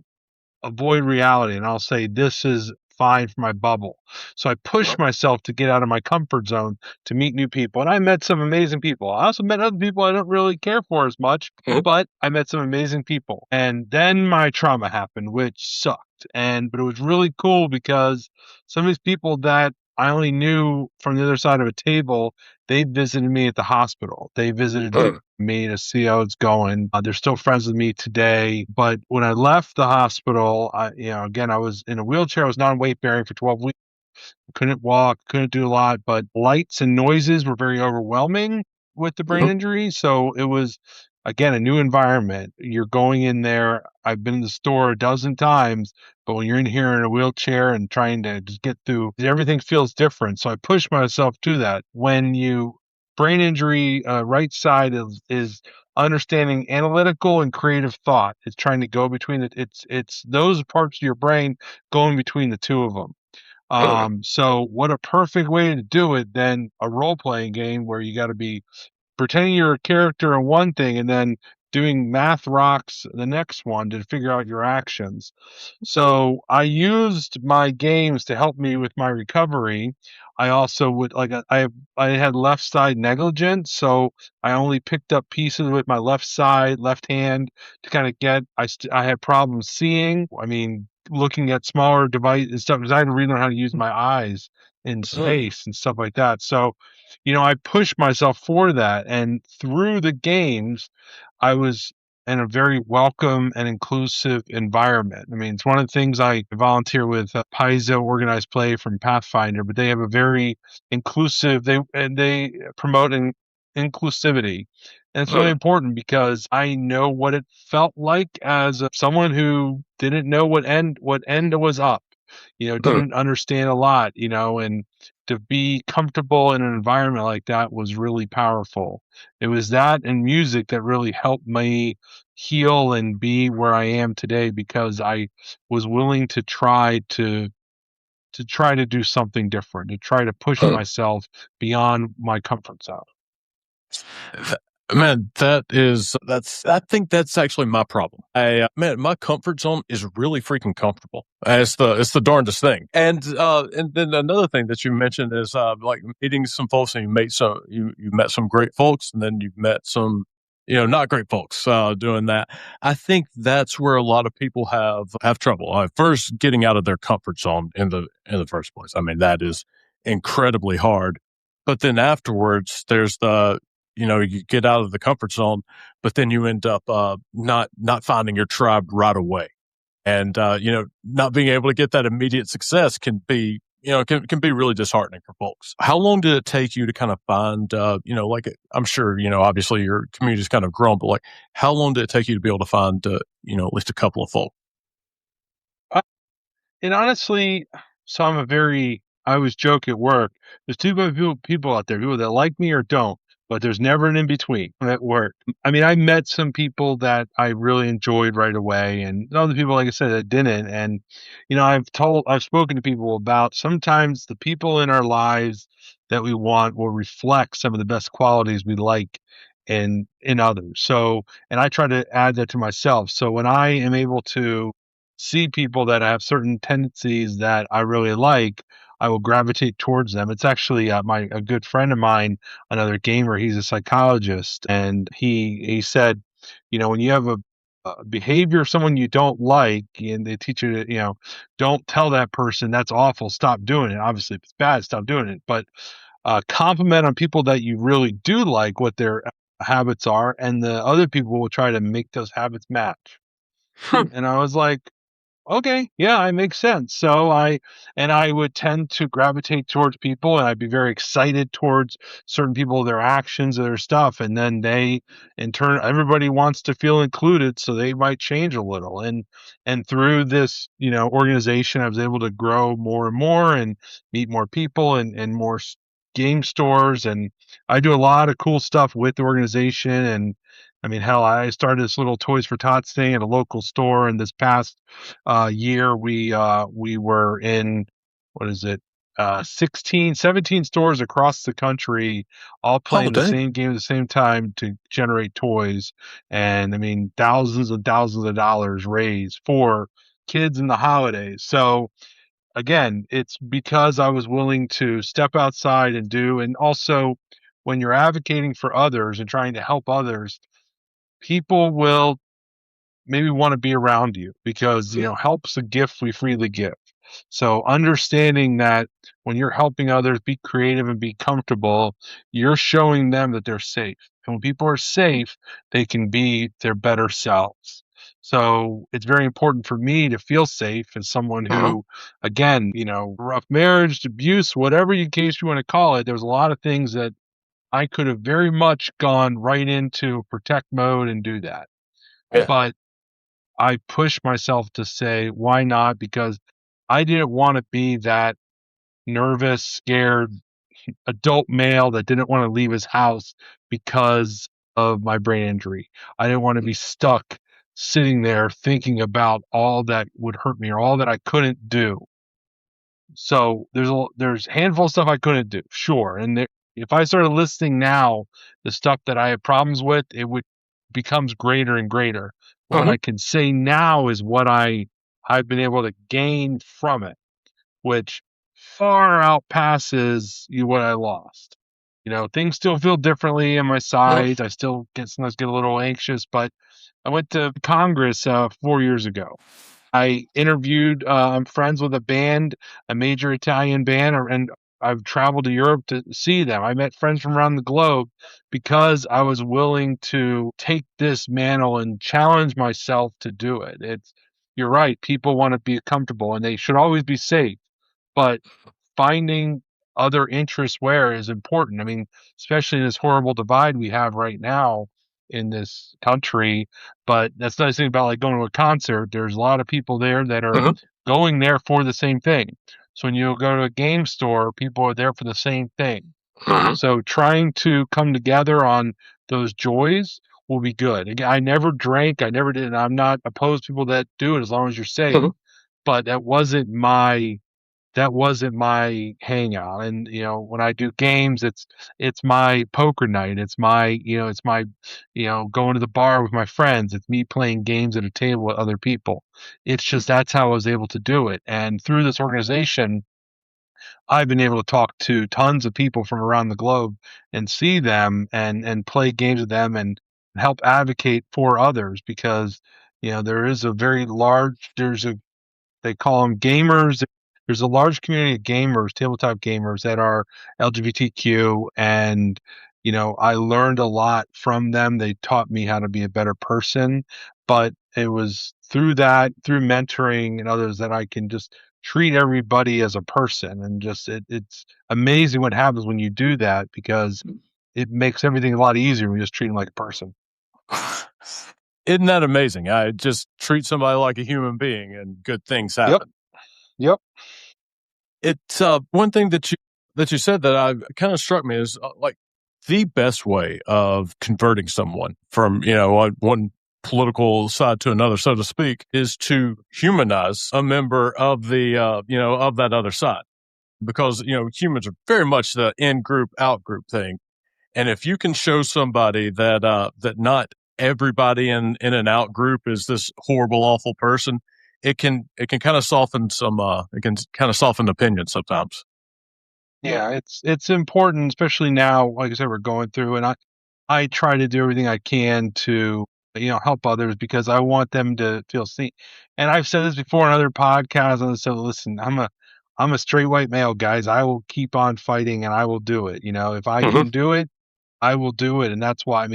avoid reality, and I'll say, this is fine for my bubble. So I pushed myself to get out of my comfort zone to meet new people. And I met some amazing people. I also met other people I don't really care for as much, but I met some amazing people. And then my trauma happened, which sucked. But it was really cool because some of these people that I only knew from the other side of a table, they visited me at the hospital. They visited me to see how it's going. They're still friends with me today. But when I left the hospital, again, I was in a wheelchair. I was non-weight bearing for 12 weeks. Couldn't walk, couldn't do a lot, but lights and noises were very overwhelming with the brain injury. So it was, again, a new environment. You're going in there. I've been in the store a dozen times, but when you're in here in a wheelchair and trying to just get through, everything feels different. So I pushed myself to that. When you brain injury, right side is understanding analytical and creative thought. It's trying to go between it. It's those parts of your brain going between the two of them. So what a perfect way to do it than a role playing game where you got to be pretending you're a character in one thing and then doing math rocks the next one to figure out your actions. So I used my games to help me with my recovery. I also would I had left side negligence, so I only picked up pieces with my left side, left hand to kind of get. I had problems seeing. I mean, looking at smaller device and stuff because I had to relearn how to use my eyes in space and stuff like that. So, I pushed myself for that, and through the games, I was in a very welcome and inclusive environment. I mean, it's one of the things I volunteer with Paizo Organized Play from Pathfinder, but they have a very inclusive. They promote inclusivity, and it's really important because I know what it felt like as someone who didn't know what end was up. Didn't understand a lot. And to be comfortable in an environment like that was really powerful. It was that and music that really helped me heal and be where I am today because I was willing to try to do something different, to try to push myself beyond my comfort zone. Man, I think that's actually my problem. Man, my comfort zone is really freaking comfortable. It's the darndest thing. And then another thing that you mentioned is, like meeting some folks and you met some great folks and then you've met some, not great folks, doing that. I think that's where a lot of people have trouble. First getting out of their comfort zone in the first place. I mean, that is incredibly hard. But then afterwards, there's you get out of the comfort zone, but then you end up not finding your tribe right away, and not being able to get that immediate success can be can be really disheartening for folks. How long did it take you to kind of find like I'm sure obviously your community's kind of grown, but like how long did it take you to be able to find at least a couple of folks? And honestly, so I always joke at work. There's two types of people out there, people that like me or don't, but there's never an in between at work. I mean, I met some people that I really enjoyed right away, and other people, like I said, that didn't. And I've spoken to people about sometimes the people in our lives that we want will reflect some of the best qualities we like in others. So, and I try to add that to myself. So when I am able to see people that have certain tendencies that I really like, I will gravitate towards them. It's actually a good friend of mine, another gamer. He's a psychologist, and he said, when you have a behavior of someone you don't like, and they teach you to, don't tell that person that's awful. Stop doing it. Obviously, if it's bad, stop doing it. But compliment on people that you really do like what their habits are, and the other people will try to make those habits match. And I was like, okay, yeah, it makes sense. I would tend to gravitate towards people and I'd be very excited towards certain people, their actions, their stuff. And then in turn, everybody wants to feel included. So they might change a little. And through this, organization, I was able to grow more and more and meet more people and more game stores. And I do a lot of cool stuff with the organization. And I mean, hell, I started this little Toys for Tots thing at a local store, and this past year we were in, what is it, 16, 17 stores across the country, all Oh, playing the dang. same game at the same time to generate toys. And I mean, thousands and thousands of dollars raised for kids in the holidays. So again, it's because I was willing to step outside and do, and also when you're advocating for others and trying to help others, people will maybe want to be around you because, help's a gift we freely give. So understanding that when you're helping others be creative and be comfortable, you're showing them that they're safe. And when people are safe, they can be their better selves. So it's very important for me to feel safe as someone who, again, rough marriage, abuse, whatever case you want to call it, there was a lot of things that I could have very much gone right into protect mode and do that. Yeah. But I pushed myself to say, why not? Because I didn't want to be that nervous, scared adult male that didn't want to leave his house because of my brain injury. I didn't want to be stuck sitting there thinking about all that would hurt me or all that I couldn't do. So there's a handful of stuff I couldn't do, sure. And if I started listing now the stuff that I have problems with, it would becomes greater and greater. What Uh-huh. I can say now is what I've been able to gain from it, which far outpasses what I lost. Things still feel differently in my Uh-huh. sides. I still sometimes get a little anxious, but I went to Congress 4 years ago. I interviewed. I'm friends with a band, a major Italian band, and I've traveled to Europe to see them. I met friends from around the globe because I was willing to take this mantle and challenge myself to do it. You're right. People want to be comfortable and they should always be safe, but finding other interests where is important. I mean, especially in this horrible divide we have right now in this country. But that's the nice thing about like going to a concert. There's a lot of people there that are Uh-huh. going there for the same thing. So when you go to a game store, people are there for the same thing. Uh-huh. So trying to come together on those joys will be good. Again, I never drank. I never did. And I'm not opposed to people that do it as long as you're safe. Uh-huh. But that wasn't my hangout. And when I do games, it's my poker night. It's my going to the bar with my friends. It's me playing games at a table with other people. It's just that's how I was able to do it. And through this organization, I've been able to talk to tons of people from around the globe and see them and play games with them and help advocate for others because there is a very large there's a they call them gamers. There's a large community of gamers, tabletop gamers that are LGBTQ, and I learned a lot from them. They taught me how to be a better person, but it was through mentoring and others, that I can just treat everybody as a person, and just it's amazing what happens when you do that because it makes everything a lot easier when you just treat them like a person. Isn't that amazing? I just treat somebody like a human being and good things Yep. happen. Yep. It's one thing that you said that I kind of struck me is like the best way of converting someone from one political side to another, so to speak, is to humanize a member of the of that other side, because humans are very much the in group out group thing. And if you can show somebody that not everybody in an out group is this horrible, awful person, it can kind of soften it can kind of soften opinion sometimes. Yeah, it's important, especially now. Like I said, we're going through, and I try to do everything I can to help others because I want them to feel seen. And I've said this before on other podcasts. And so listen, I'm a straight white male, guys. I will keep on fighting, and I will do it. If I Mhm. can do it, I will do it, and that's why.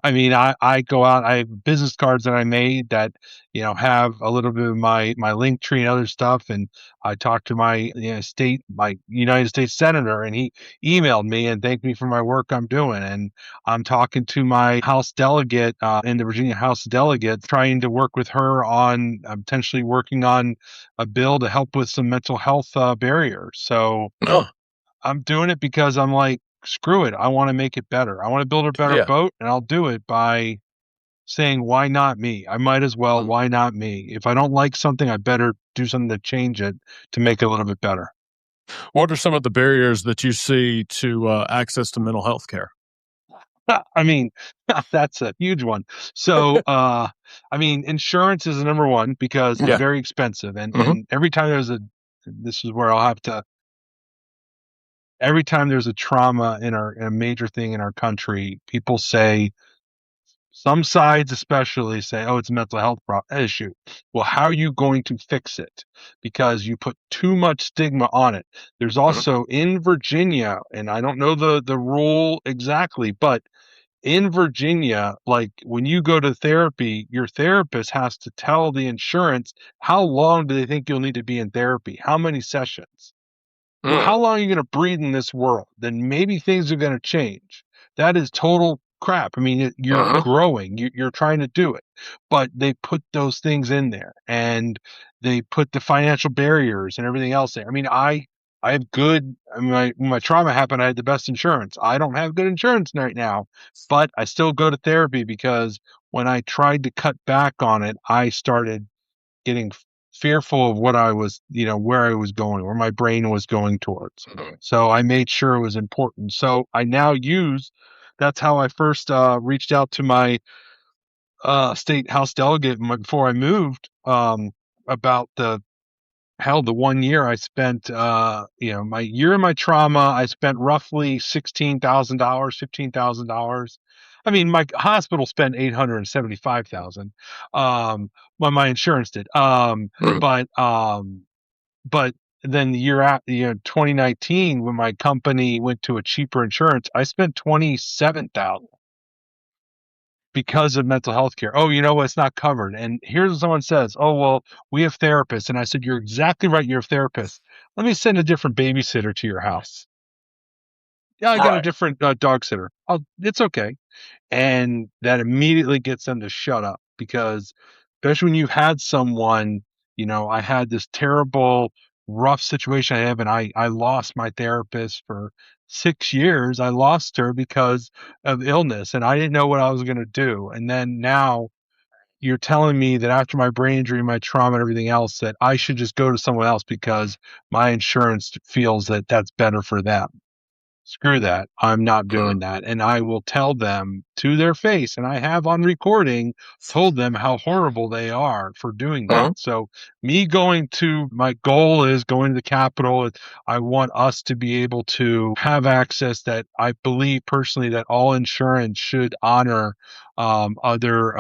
I go out. I have business cards that I made that have a little bit of my link tree and other stuff. And I talked to my United States senator, and he emailed me and thanked me for my work I'm doing. And I'm talking to my House delegate in the Virginia House delegate, trying to work with her on potentially working on a bill to help with some mental health barriers. So Oh, I'm doing it because I'm like, screw it. I want to make it better. I want to build a better yeah. boat, and I'll do it by saying, why not me? I might as well. Mm. Why not me? If I don't like something, I better do something to change it to make it a little bit better. What are some of the barriers that you see to access to mental health care? I mean, that's a huge one. So, I mean, insurance is the number one because it's Yeah. very expensive. Hmm. And every time this is where I'll have to, every time there's a trauma in a major thing in our country, people say, some sides especially say, oh, it's a mental health issue. Well, how are you going to fix it? Because you put too much stigma on it. There's Hmm. also in Virginia, and I don't know the rule exactly, but in Virginia, like when you go to therapy, your therapist has to tell the insurance how long do they think you'll need to be in therapy, how many sessions. Well, Hmm. how long are you going to breathe in this world? Then maybe things are going to change. That is total crap. I mean, you're Hmm. growing, you're trying to do it, but they put those things in there and they put the financial barriers and everything else there. I mean, I have good, I mean, when my trauma happened, I had the best insurance. I don't have good insurance right now, but I still go to therapy because when I tried to cut back on it, I started getting fearful of what I was, where I was going, where my brain was going towards. So I made sure it was important. So I now use, that's how I first reached out to my state house delegate before I moved, about the 1 year I spent, my year in my trauma, I spent roughly $16,000, $15,000. I mean, my hospital spent 875,000. My insurance did. But, um, but then the year after, 2019, when my company went to a cheaper insurance, I spent 27,000 because of mental health care. Oh, you know what? It's not covered. And here's what someone says, oh, well, we have therapists. And I said, you're exactly right. You're a therapist. Let me send a different babysitter to your house. Yeah, I got a Right. different dog sitter. Oh, it's okay. And that immediately gets them to shut up because, especially when you had someone, I had this terrible, rough situation I have, and I lost my therapist for 6 years. I lost her because of illness, and I didn't know what I was going to do. And then now you're telling me that after my brain injury, my trauma, and everything else, that I should just go to someone else because my insurance feels that that's better for them. Screw that. I'm not doing that. And I will tell them to their face. And I have on recording told them how horrible they are for doing that. Hmm. So, me going to my goal is going to the Capitol. I want us to be able to have access that I believe personally that all insurance should honor other,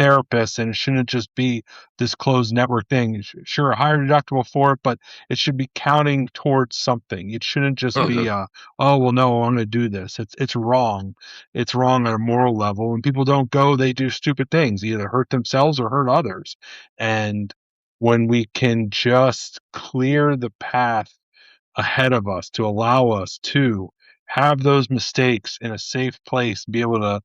therapists, and it shouldn't just be this closed network thing. Sure, a higher deductible for it, but it should be counting towards something. It shouldn't just Hmm. be oh well no, I'm gonna do this. It's wrong. It's wrong on a moral level. When people don't go, they do stupid things, either hurt themselves or hurt others. And when we can just clear the path ahead of us to allow us to have those mistakes in a safe place, be able to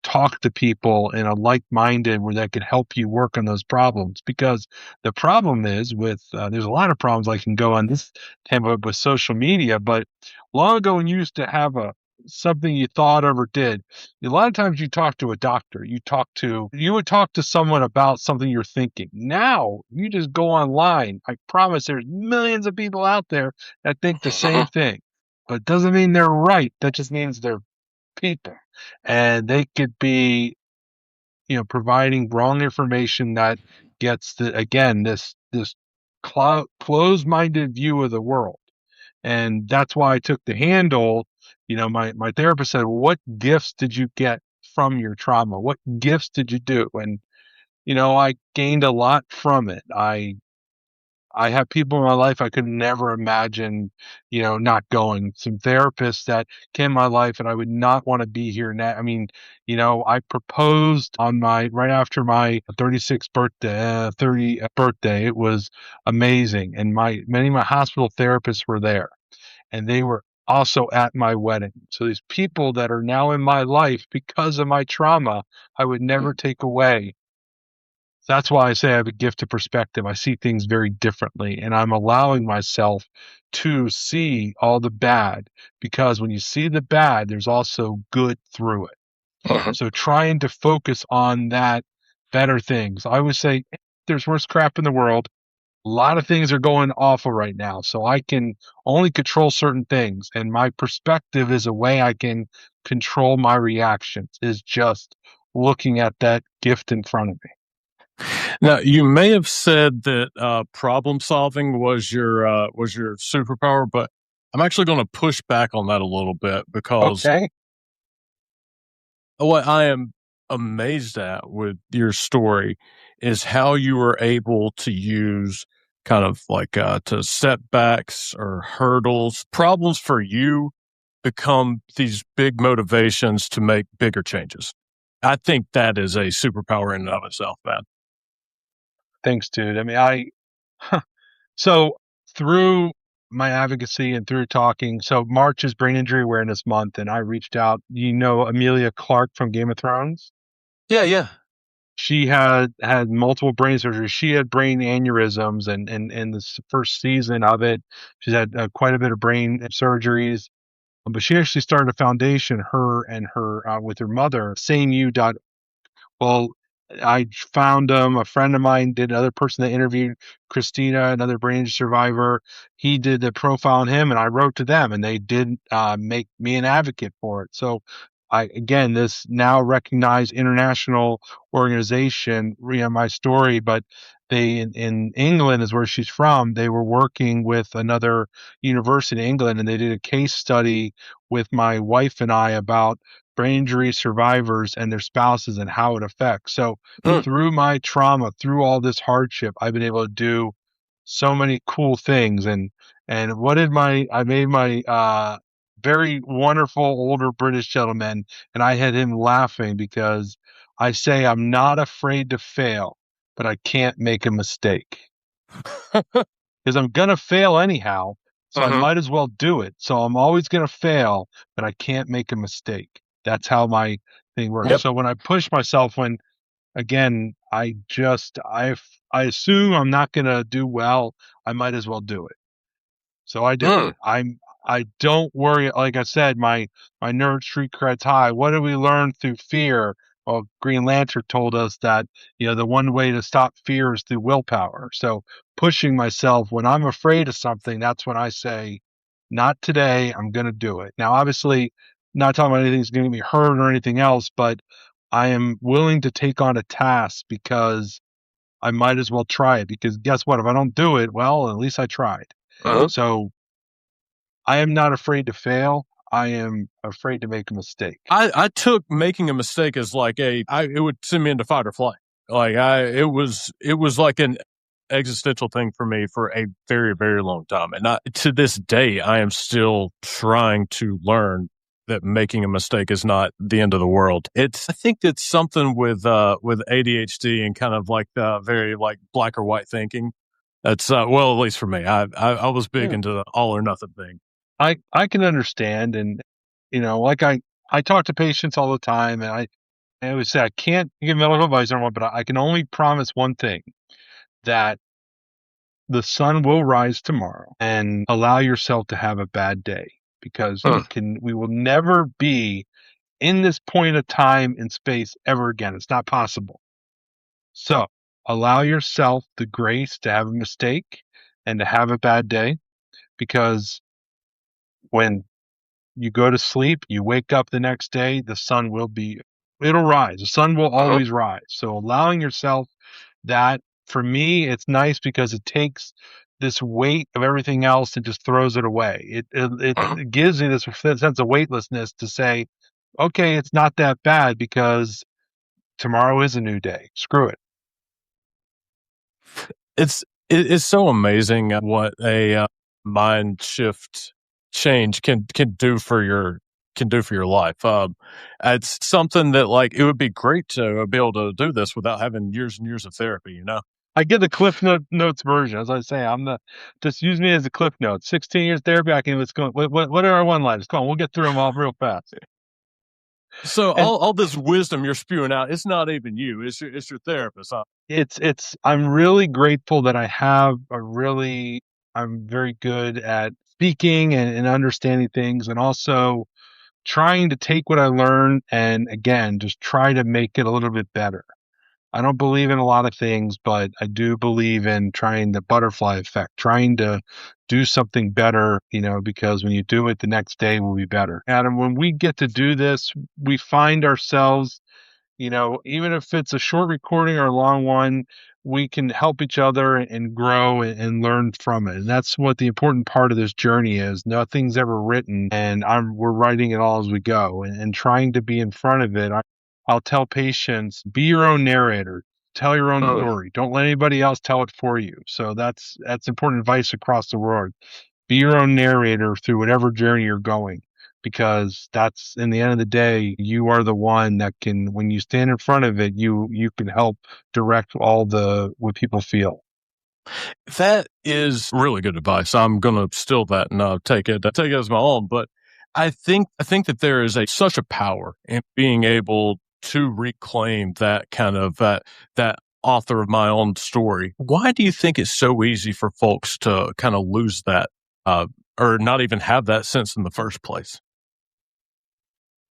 talk to people in a like-minded where that could help you work on those problems. Because the problem is with there's a lot of problems I can go on this tempo with social media, but long ago when you used to have a something you thought of or did, a lot of times you talk to a doctor, you would talk to someone about something you're thinking. Now you just go online. I promise there's millions of people out there that think the same Hmm. thing, but it doesn't mean they're right. That just means they're people, and they could be, providing wrong information that gets this closed-minded view of the world. And that's why I took the handle. My therapist said, "What gifts did you get from your trauma? What gifts did you do?" And I gained a lot from it. I have people in my life I could never imagine, not going. Some therapists that came in my life and I would not want to be here now. I mean, I proposed on my right after my 36th birthday, 30th birthday. It was amazing. And many of my hospital therapists were there and they were also at my wedding. So these people that are now in my life because of my trauma, I would never take away. That's why I say I have a gift of perspective. I see things very differently, and I'm allowing myself to see all the bad because when you see the bad, there's also good through it. Hmm. So trying to focus on that better things. I would say there's worse crap in the world. a lot of things are going awful right now, so I can only control certain things, and my perspective is a way I can control my reactions, is just looking at that gift in front of me. Now, you may have said that problem solving was your superpower, but I'm actually going to push back on that a little bit because Okay. what I am amazed at with your story is how you were able to use kind of like to setbacks or hurdles, problems for you become these big motivations to make bigger changes. I think that is a superpower in and of itself, man. Thanks, dude. I mean, so through my advocacy and through talking, so March is Brain Injury Awareness Month, and I reached out. You know, Amelia Clark from Game of Thrones? Yeah, yeah. She had multiple brain surgeries. She had brain aneurysms, and in the first season of it, she's had quite a bit of brain surgeries. But she actually started a foundation, her and her with her mother, SaneU. Well, I found a friend of mine did another person that interviewed Christina, another brain survivor. He did the profile on him, and I wrote to them, and they did make me an advocate for it. So, again, this now recognized international organization, my story, but they in England is where she's from. They were working with another university in England, and they did a case study with my wife and I about brain injury survivors and their spouses and how it affects. So Mm. through my trauma, through all this hardship, I've been able to do so many cool things. And what did I made my very wonderful older British gentleman, and I had him laughing because I say I'm not afraid to fail, but I can't make a mistake because I'm gonna fail anyhow. So I Uh-huh. might as well do it. So I'm always gonna fail, but I can't make a mistake. That's how my thing works. Yep. So when I push myself, when again, I assume I'm not gonna do well, I might as well do it. So I do it. Mm. I don't worry. Like I said, my nerd street cred's high. What do we learn through fear? Well, Green Lantern told us that, the one way to stop fear is through willpower. So pushing myself when I'm afraid of something, that's when I say, not today, I'm gonna do it. Now, obviously, not talking about anything that's gonna get me hurt or anything else, but I am willing to take on a task because I might as well try it. Because guess what? If I don't do it, well, at least I tried. Uh-huh. So I am not afraid to fail. I am afraid to make a mistake. I took making a mistake as like it would send me into fight or flight. It was like an existential thing for me for a very, very long time. And to this day, I am still trying to learn that making a mistake is not the end of the world. I think it's something with ADHD and kind of like the very like black or white thinking. That's well, at least for me, I was big Yeah. into the all or nothing thing. I can understand, and like I talk to patients all the time, and I always say I can't give medical advice on one, but I can only promise one thing, that the sun will rise tomorrow, and allow yourself to have a bad day, because Huh. we will never be in this point of time and space ever again. It's not possible. So allow yourself the grace to have a mistake and to have a bad day, because when you go to sleep, you wake up the next day, it'll rise. The sun will Uh-huh. always rise. So allowing yourself that, for me, it's nice because it takes this weight of everything else and just throws it away. Uh-huh. It gives me this sense of weightlessness to say, okay, it's not that bad because tomorrow is a new day. Screw it. It's so amazing what a mind shift change can do for your life. It's something that like it would be great to be able to do this without having years and years of therapy. You know. I get the Notes version. As I say, just use me as a Cliff Notes. 16 years therapy. I can, let's go. What are our one liners? Come on, we'll get through them all real fast. So And all this wisdom you're spewing out, it's not even you. It's your therapist. Huh? I'm really grateful that I'm very good at speaking and understanding things, and also trying to take what I learn and again, just try to make it a little bit better. I don't believe in a lot of things, but I do believe in trying the butterfly effect, trying to do something better, because when you do it, the next day will be better. Adam, when we get to do this, we find ourselves, even if it's a short recording or a long one, we can help each other and grow and learn from it. And that's what the important part of this journey is. Nothing's ever written, and we're writing it all as we go, and trying to be in front of it. I'll tell patients, be your own narrator. Tell your own story. Don't let anybody else tell it for you. So that's important advice across the board. Be your own narrator through whatever journey you're going, because that's, in the end of the day, you are the one that can, when you stand in front of it, you can help direct all the what people feel. That is really good advice. I'm going to steal that and take it as my own. But I think that there is such a power in being able to reclaim that kind of that author of my own story. Why do you think it's so easy for folks to kind of lose that, uh, or not even have that sense in the first place?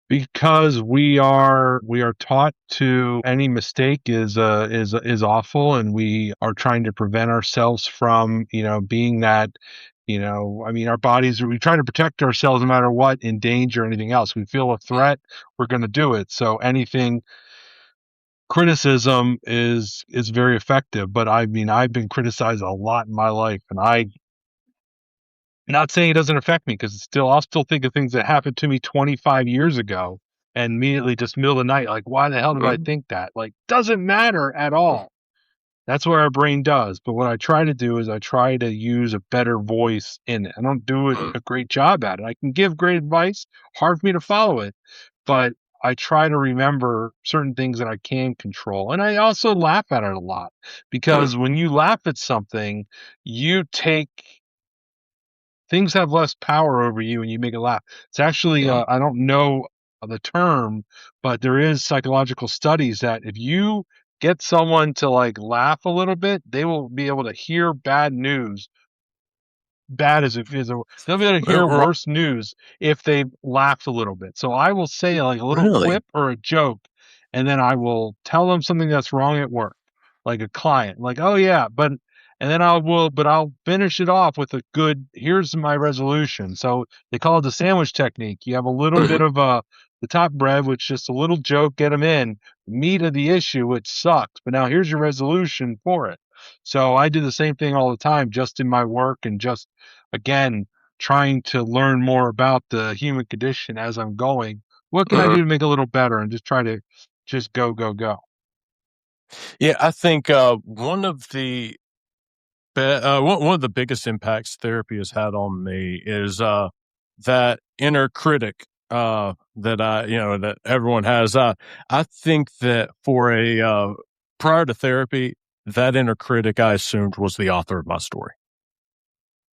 Because we are taught to, any mistake is awful, and we are trying to prevent ourselves from, being that, I mean, our bodies, we try to protect ourselves no matter what, in danger or anything else. We feel a threat, we're going to do it. So anything, criticism is very effective. But I mean, I've been criticized a lot in my life, and not saying it doesn't affect me, because I'll still think of things that happened to me 25 years ago, and immediately, just middle of the night, like, why the hell did I think that? Like, doesn't matter at all. That's what our brain does. But what I try to do is I try to use a better voice in it. I don't do a great job at it. I can give great advice, hard for me to follow it, but I try to remember certain things that I can control. And I also laugh at it a lot, because when you laugh at something, you take things have less power over you, and you make it laugh. It's actually, I don't know the term, but there is psychological studies that if you get someone to, like, laugh a little bit, they will be able to hear bad news. Bad as it is, they'll be able to hear Right. worse news if they laughed a little bit. So I will say, like, a little Really? quip or a joke, and then I will tell them something that's wrong at work, like a client, like, "Oh yeah, but," and then I'll finish it off with a good, "Here's my resolution." So they call it the sandwich technique. You have a little bit of the top bread, which is just a little joke, get them in. Meat of the issue, which sucks, but now here's your resolution for it. So I do the same thing all the time, just in my work, and just, again, trying to learn more about the human condition as I'm going. What can I do to make it a little better, and just try to just go, go, go. Yeah, I think one of the biggest impacts therapy has had on me is that inner critic that everyone has. I think that for a prior to therapy, that inner critic I assumed was the author of my story.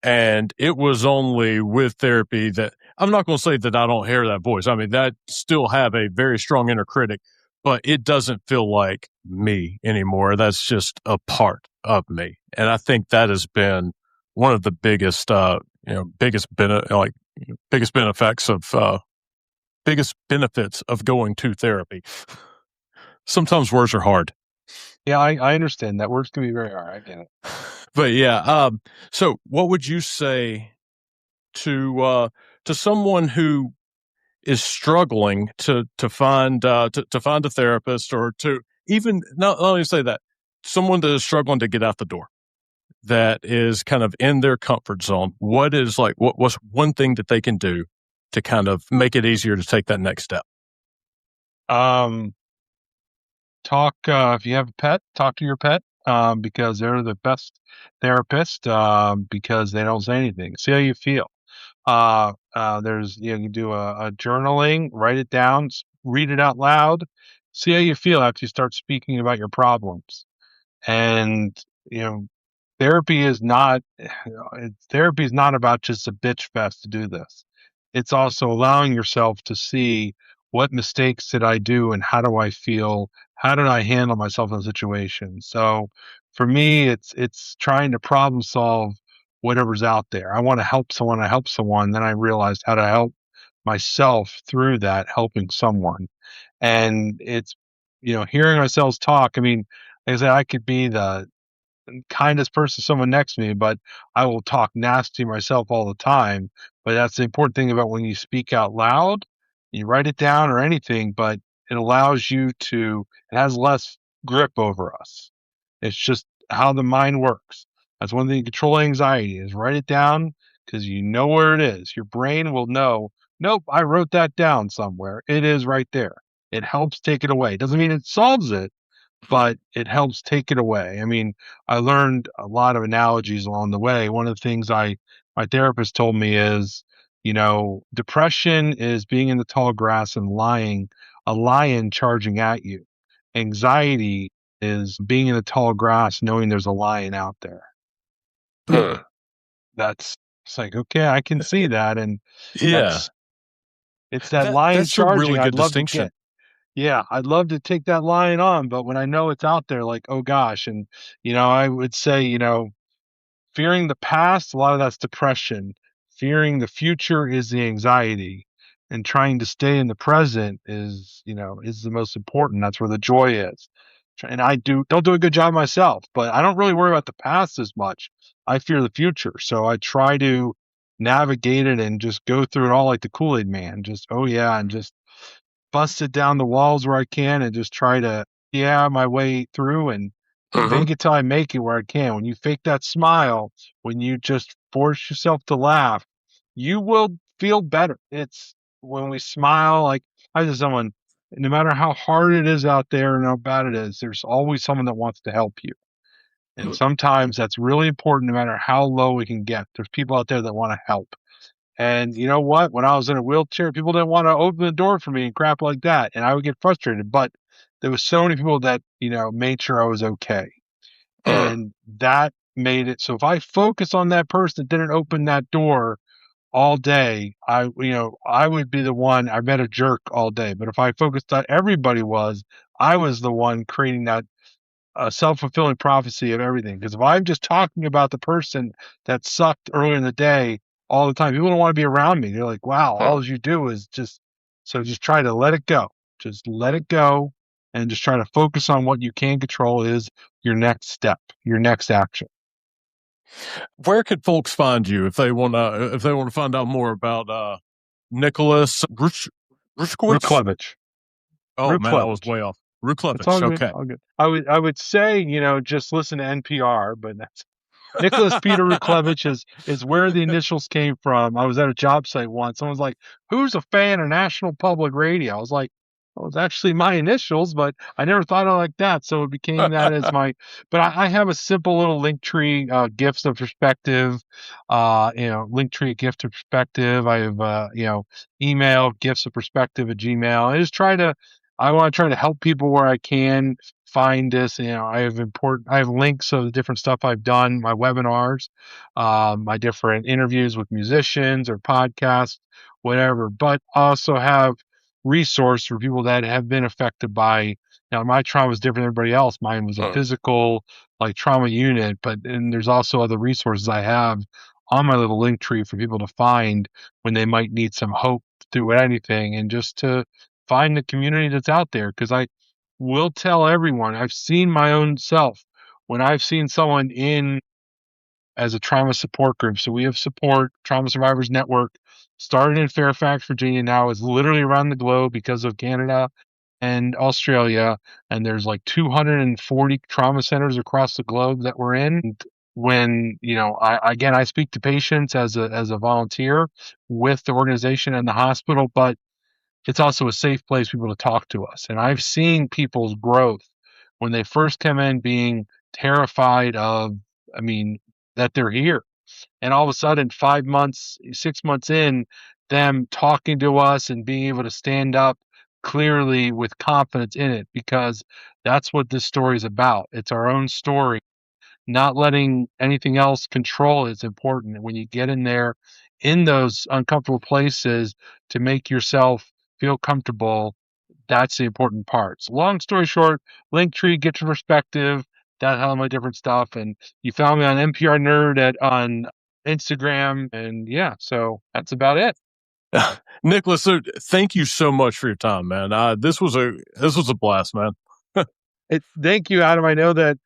And it was only with therapy that I'm not going to say that I don't hear that voice. I mean, that still have a very strong inner critic, but it doesn't feel like me anymore. That's just a part of me. And I think that has been one of the biggest, biggest benefits biggest benefits of going to therapy. Sometimes words are hard, Yeah, I understand that. Words can be very hard. I get it. but yeah. So what would you say to, to someone who is struggling to find a therapist, or to even not only say that, someone that is struggling to get out the door, that is kind of in their comfort zone? What's one thing that they can do to kind of make it easier to take that next step? Um, talk, if you have a pet, talk to your pet, because they're the best therapist, because they don't say anything. See how you feel. There's, you can do a journaling, write it down, read it out loud, see how you feel after you start speaking about your problems. And, you know, therapy is not, therapy is not about just a bitch fest to do this. It's also allowing yourself to see, what mistakes did I do, and how do I feel? How did I handle myself in a situation? So for me, it's trying to problem solve whatever's out there. I want to help someone. I help someone. Then I realized how to help myself through that, helping someone. And it's hearing ourselves talk. I mean, like I said, I could be the kindest person, someone next to me, but I will talk nasty myself all the time. But that's the important thing about when you speak out loud, you write it down or anything, but it allows you to, it has less grip over us. It's just how the mind works. That's one thing to control anxiety is write it down because you know where it is. Your brain will know, nope, I wrote that down somewhere. It is right there. It helps take it away. Doesn't mean it solves it, but it helps take it away. I mean, I learned a lot of analogies along the way. One of the things my therapist told me is, depression is being in the tall grass and a lion charging at you. Anxiety is being in the tall grass knowing there's a lion out there. That's it's like, okay, I can see that. And Yeah, that's it's that lion that's a charging. really good distinction. I'd love to take that lion on, but when I know it's out there, like, oh gosh. And, I would say, fearing the past, a lot of that's depression. Fearing the future is the anxiety. And trying to stay in the present is the most important. That's where the joy is. And I don't do a good job myself, but I don't really worry about the past as much. I fear the future. So I try to navigate it and just go through it all like the Kool-Aid man. Just, oh yeah, and just bust it down the walls where I can and just try to, yeah, my way through and Hmm. fake it till I make it where I can. When you fake that smile, when you just force yourself to laugh, you will feel better. It's when we smile, like I just someone, no matter how hard it is out there and how bad it is, there's always someone that wants to help you. And sometimes that's really important no matter how low we can get. There's people out there that want to help. And you know what? When I was in a wheelchair, people didn't want to open the door for me and crap like that. And I would get frustrated. But there was so many people that, made sure I was okay. And that made it so if I focus on that person that didn't open that door all day, I would be the one, I met a jerk all day. But if I focused on everybody I was the one creating that a self-fulfilling prophecy of everything. Because if I'm just talking about the person that sucked earlier in the day all the time, people don't want to be around me. They're like, wow, all you do is just try to let it go. Just let it go and just try to focus on what you can control is your next step, your next action. Where could folks find you if they want to find out more about Nicholas Rushkowitz? Ruchlewicz. Oh man, I was Ruchlewicz. way off. It's all Ruchlewicz. good. Okay. All good. I would say, just listen to NPR, but that's Nicholas Peter Ruchlewicz is where the initials came from. I was at a job site once. Someone was like, "Who's a fan of National Public Radio?" I was like, "Well, it's actually my initials," but I never thought of it like that, so it became that as my. But I have a simple little link tree, gifts of perspective. Link tree gift of perspective. I have email gifts of perspective at Gmail. I want to try to help people where I can find this. I have links of the different stuff I've done, my webinars, my different interviews with musicians or podcasts, whatever, but also have resource for people that have been affected by, now my trauma is different than everybody else. Mine was a physical like trauma unit, and there's also other resources I have on my little link tree for people to find when they might need some hope through anything and just to find the community that's out there. Because I will tell everyone, I've seen my own self when I've seen someone in as a trauma support group. So we have support, Trauma Survivors Network, started in Fairfax, Virginia, now is literally around the globe because of Canada and Australia. And there's like 240 trauma centers across the globe that we're in. And when, I speak to patients as a volunteer with the organization and the hospital, but it's also a safe place for people to talk to us. And I've seen people's growth when they first come in being terrified of, I mean, that they're here. And all of a sudden, 5 months, 6 months in, them talking to us and being able to stand up clearly with confidence in it, because that's what this story is about. It's our own story. Not letting anything else control is important. When you get in there in those uncomfortable places to make yourself feel comfortable, that's the important part. So long story short, Linktree, get your perspective, that all my different stuff. And you found me on NPR Nerd on Instagram. And yeah, so that's about it. Nicholas, so thank you so much for your time, man. This was a blast, man. Thank you, Adam. I know that.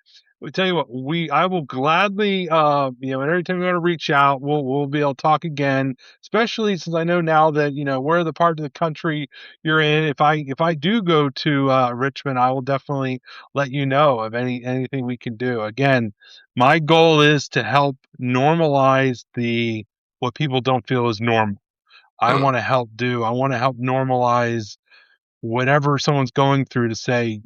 We tell you what, I will gladly, and every time you want to reach out, we'll be able to talk again. Especially since I know now that where the part of the country you're in. If I do go to Richmond, I will definitely let you know of anything we can do. Again, my goal is to help normalize the what people don't feel is normal. I want to help normalize whatever someone's going through to say,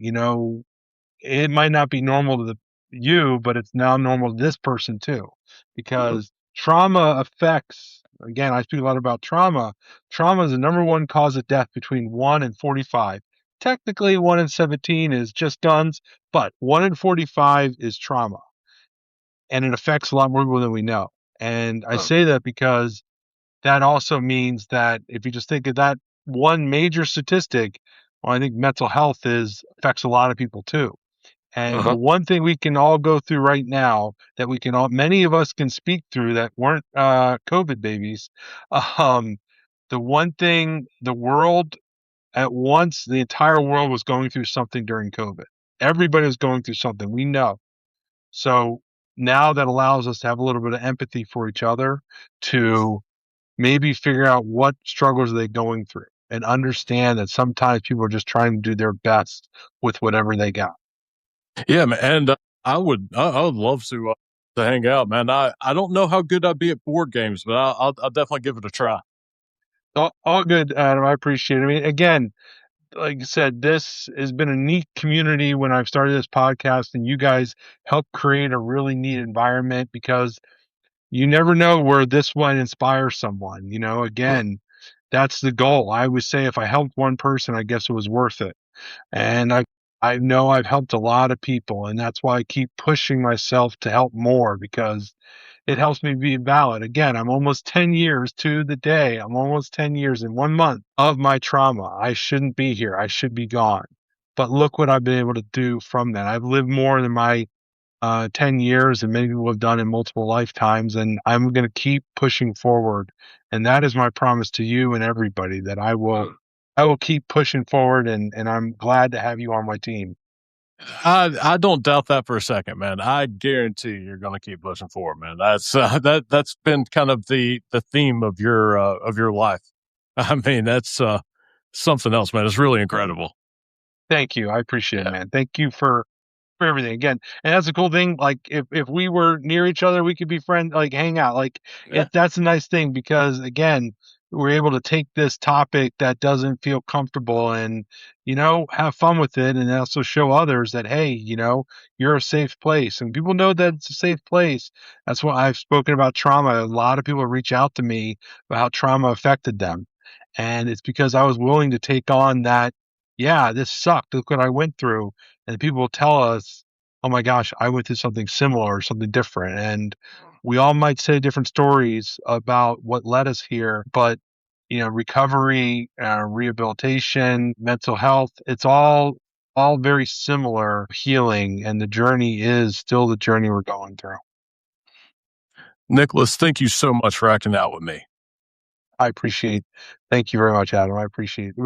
it might not be normal to you, but it's now normal to this person too. Because trauma affects, again, I speak a lot about trauma. Trauma is the number one cause of death between 1 and 45. Technically, 1 in 17 is just guns, but 1 in 45 is trauma. And it affects a lot more people than we know. And I say that because that also means that if you just think of that one major statistic, well, I think mental health affects a lot of people too. And the one thing we can all go through right now that many of us can speak through that weren't COVID babies. Um, the one thing the entire world was going through something during COVID. Everybody was going through something. We know. So now that allows us to have a little bit of empathy for each other to maybe figure out what struggles are they going through and understand that sometimes people are just trying to do their best with whatever they got. Yeah, man, and I would love to hang out, man. I don't know how good I'd be at board games, but I'll definitely give it a try. All good, Adam. I appreciate it. I mean, again, like I said, this has been a neat community when I've started this podcast, and you guys helped create a really neat environment because you never know where this might inspire someone. Again, that's the goal. I always say if I helped one person, I guess it was worth it. And I know I've helped a lot of people, and that's why I keep pushing myself to help more because it helps me be valid. Again, I'm almost 10 years to the day. I'm almost 10 years in 1 month of my trauma. I shouldn't be here. I should be gone. But look what I've been able to do from that. I've lived more than my 10 years and many people have done in multiple lifetimes. And I'm going to keep pushing forward. And that is my promise to you and everybody that I will keep pushing forward. And I'm glad to have you on my team. I don't doubt that for a second, man. I guarantee you're going to keep pushing forward, man. That's that's been kind of the theme of your life. I mean, that's something else, man. It's really incredible. Thank you. I appreciate it, Yeah, man. Thank you for everything again. And that's a cool thing. Like if we were near each other, we could be friends, like hang out. Like yeah. that's a nice thing because again, we're able to take this topic that doesn't feel comfortable and have fun with it and also show others that hey, you're a safe place and people know that it's a safe place. That's why I've spoken about trauma. A lot of people reach out to me about how trauma affected them. And it's because I was willing to take on that, yeah, this sucked. Look what I went through and people will tell us, "Oh my gosh, I went through something similar or something different." And we all might say different stories about what led us here, but recovery, rehabilitation, mental health, it's all very similar healing, and the journey is still the journey we're going through. Nicholas, thank you so much for acting out with me. I appreciate. Thank you very much, Adam. I appreciate it.